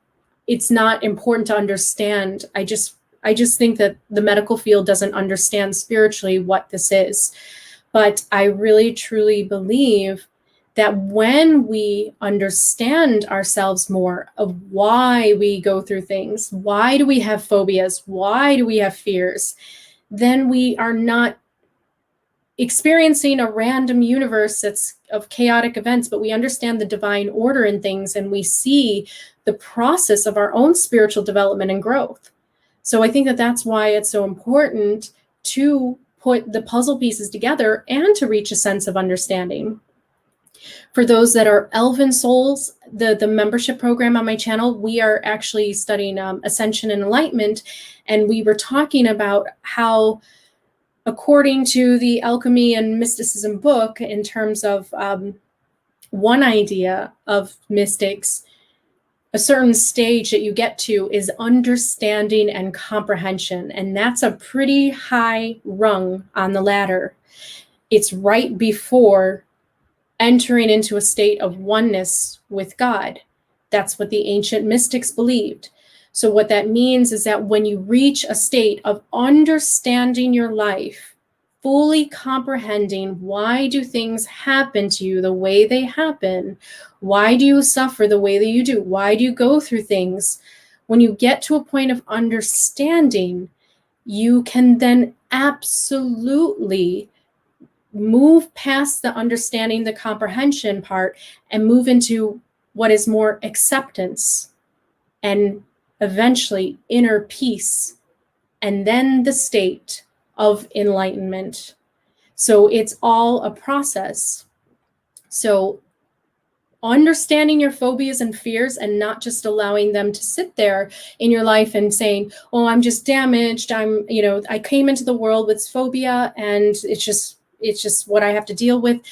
it's not important to understand. I just think that the medical field doesn't understand spiritually what this is. But I really, truly believe that when we understand ourselves more of why we go through things, why do we have phobias, why do we have fears, then we are not experiencing a random universe that's of chaotic events, but we understand the divine order in things, and we see the process of our own spiritual development and growth. So I think that that's why it's so important to put the puzzle pieces together and to reach a sense of understanding. For those that are elven souls, the membership program on my channel, we are actually studying ascension and enlightenment, and we were talking about how, according to the alchemy and mysticism book, in terms of one idea of mystics, a certain stage that you get to is understanding and comprehension. And that's a pretty high rung on the ladder. It's right before entering into a state of oneness with God. That's what the ancient mystics believed. So what that means is that when you reach a state of understanding your life, fully comprehending why do things happen to you the way they happen, why do you suffer the way that you do, why do you go through things, when you get to a point of understanding, you can then absolutely move past the understanding, the comprehension part, and move into what is more acceptance, and eventually inner peace, and then the state of enlightenment. So it's all a process. So understanding your phobias and fears, and not just allowing them to sit there in your life and saying, oh, I'm just damaged. I came into the world with phobia, and it's just what I have to deal with.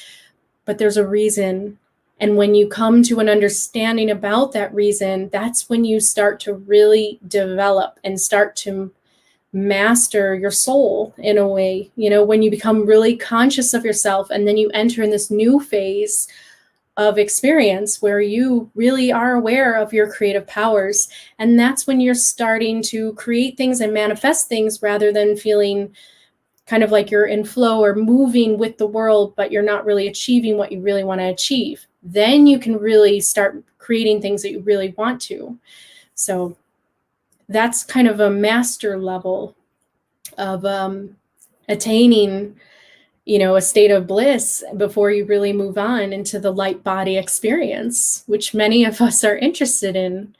But there's a reason. And when you come to an understanding about that reason, that's when you start to really develop and start to master your soul in a way, when you become really conscious of yourself, and then you enter in this new phase of experience where you really are aware of your creative powers. And that's when you're starting to create things and manifest things, rather than feeling kind of like you're in flow or moving with the world, but you're not really achieving what you really want to achieve. Then you can really start creating things that you really want to. So that's kind of a master level of attaining, a state of bliss before you really move on into the light body experience, which many of us are interested in.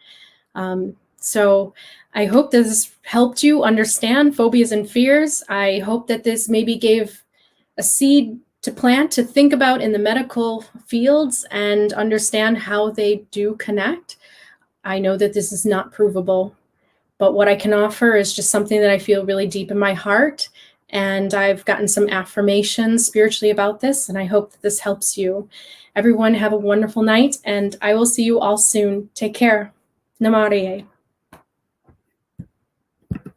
So I hope this helped you understand phobias and fears. I hope that this maybe gave a seed to plant to think about in the medical fields and understand how they do connect. I know that this is not provable, but what I can offer is just something that I feel really deep in my heart. And I've gotten some affirmations spiritually about this, and I hope that this helps you. Everyone have a wonderful night, and I will see you all soon. Take care. Namaste.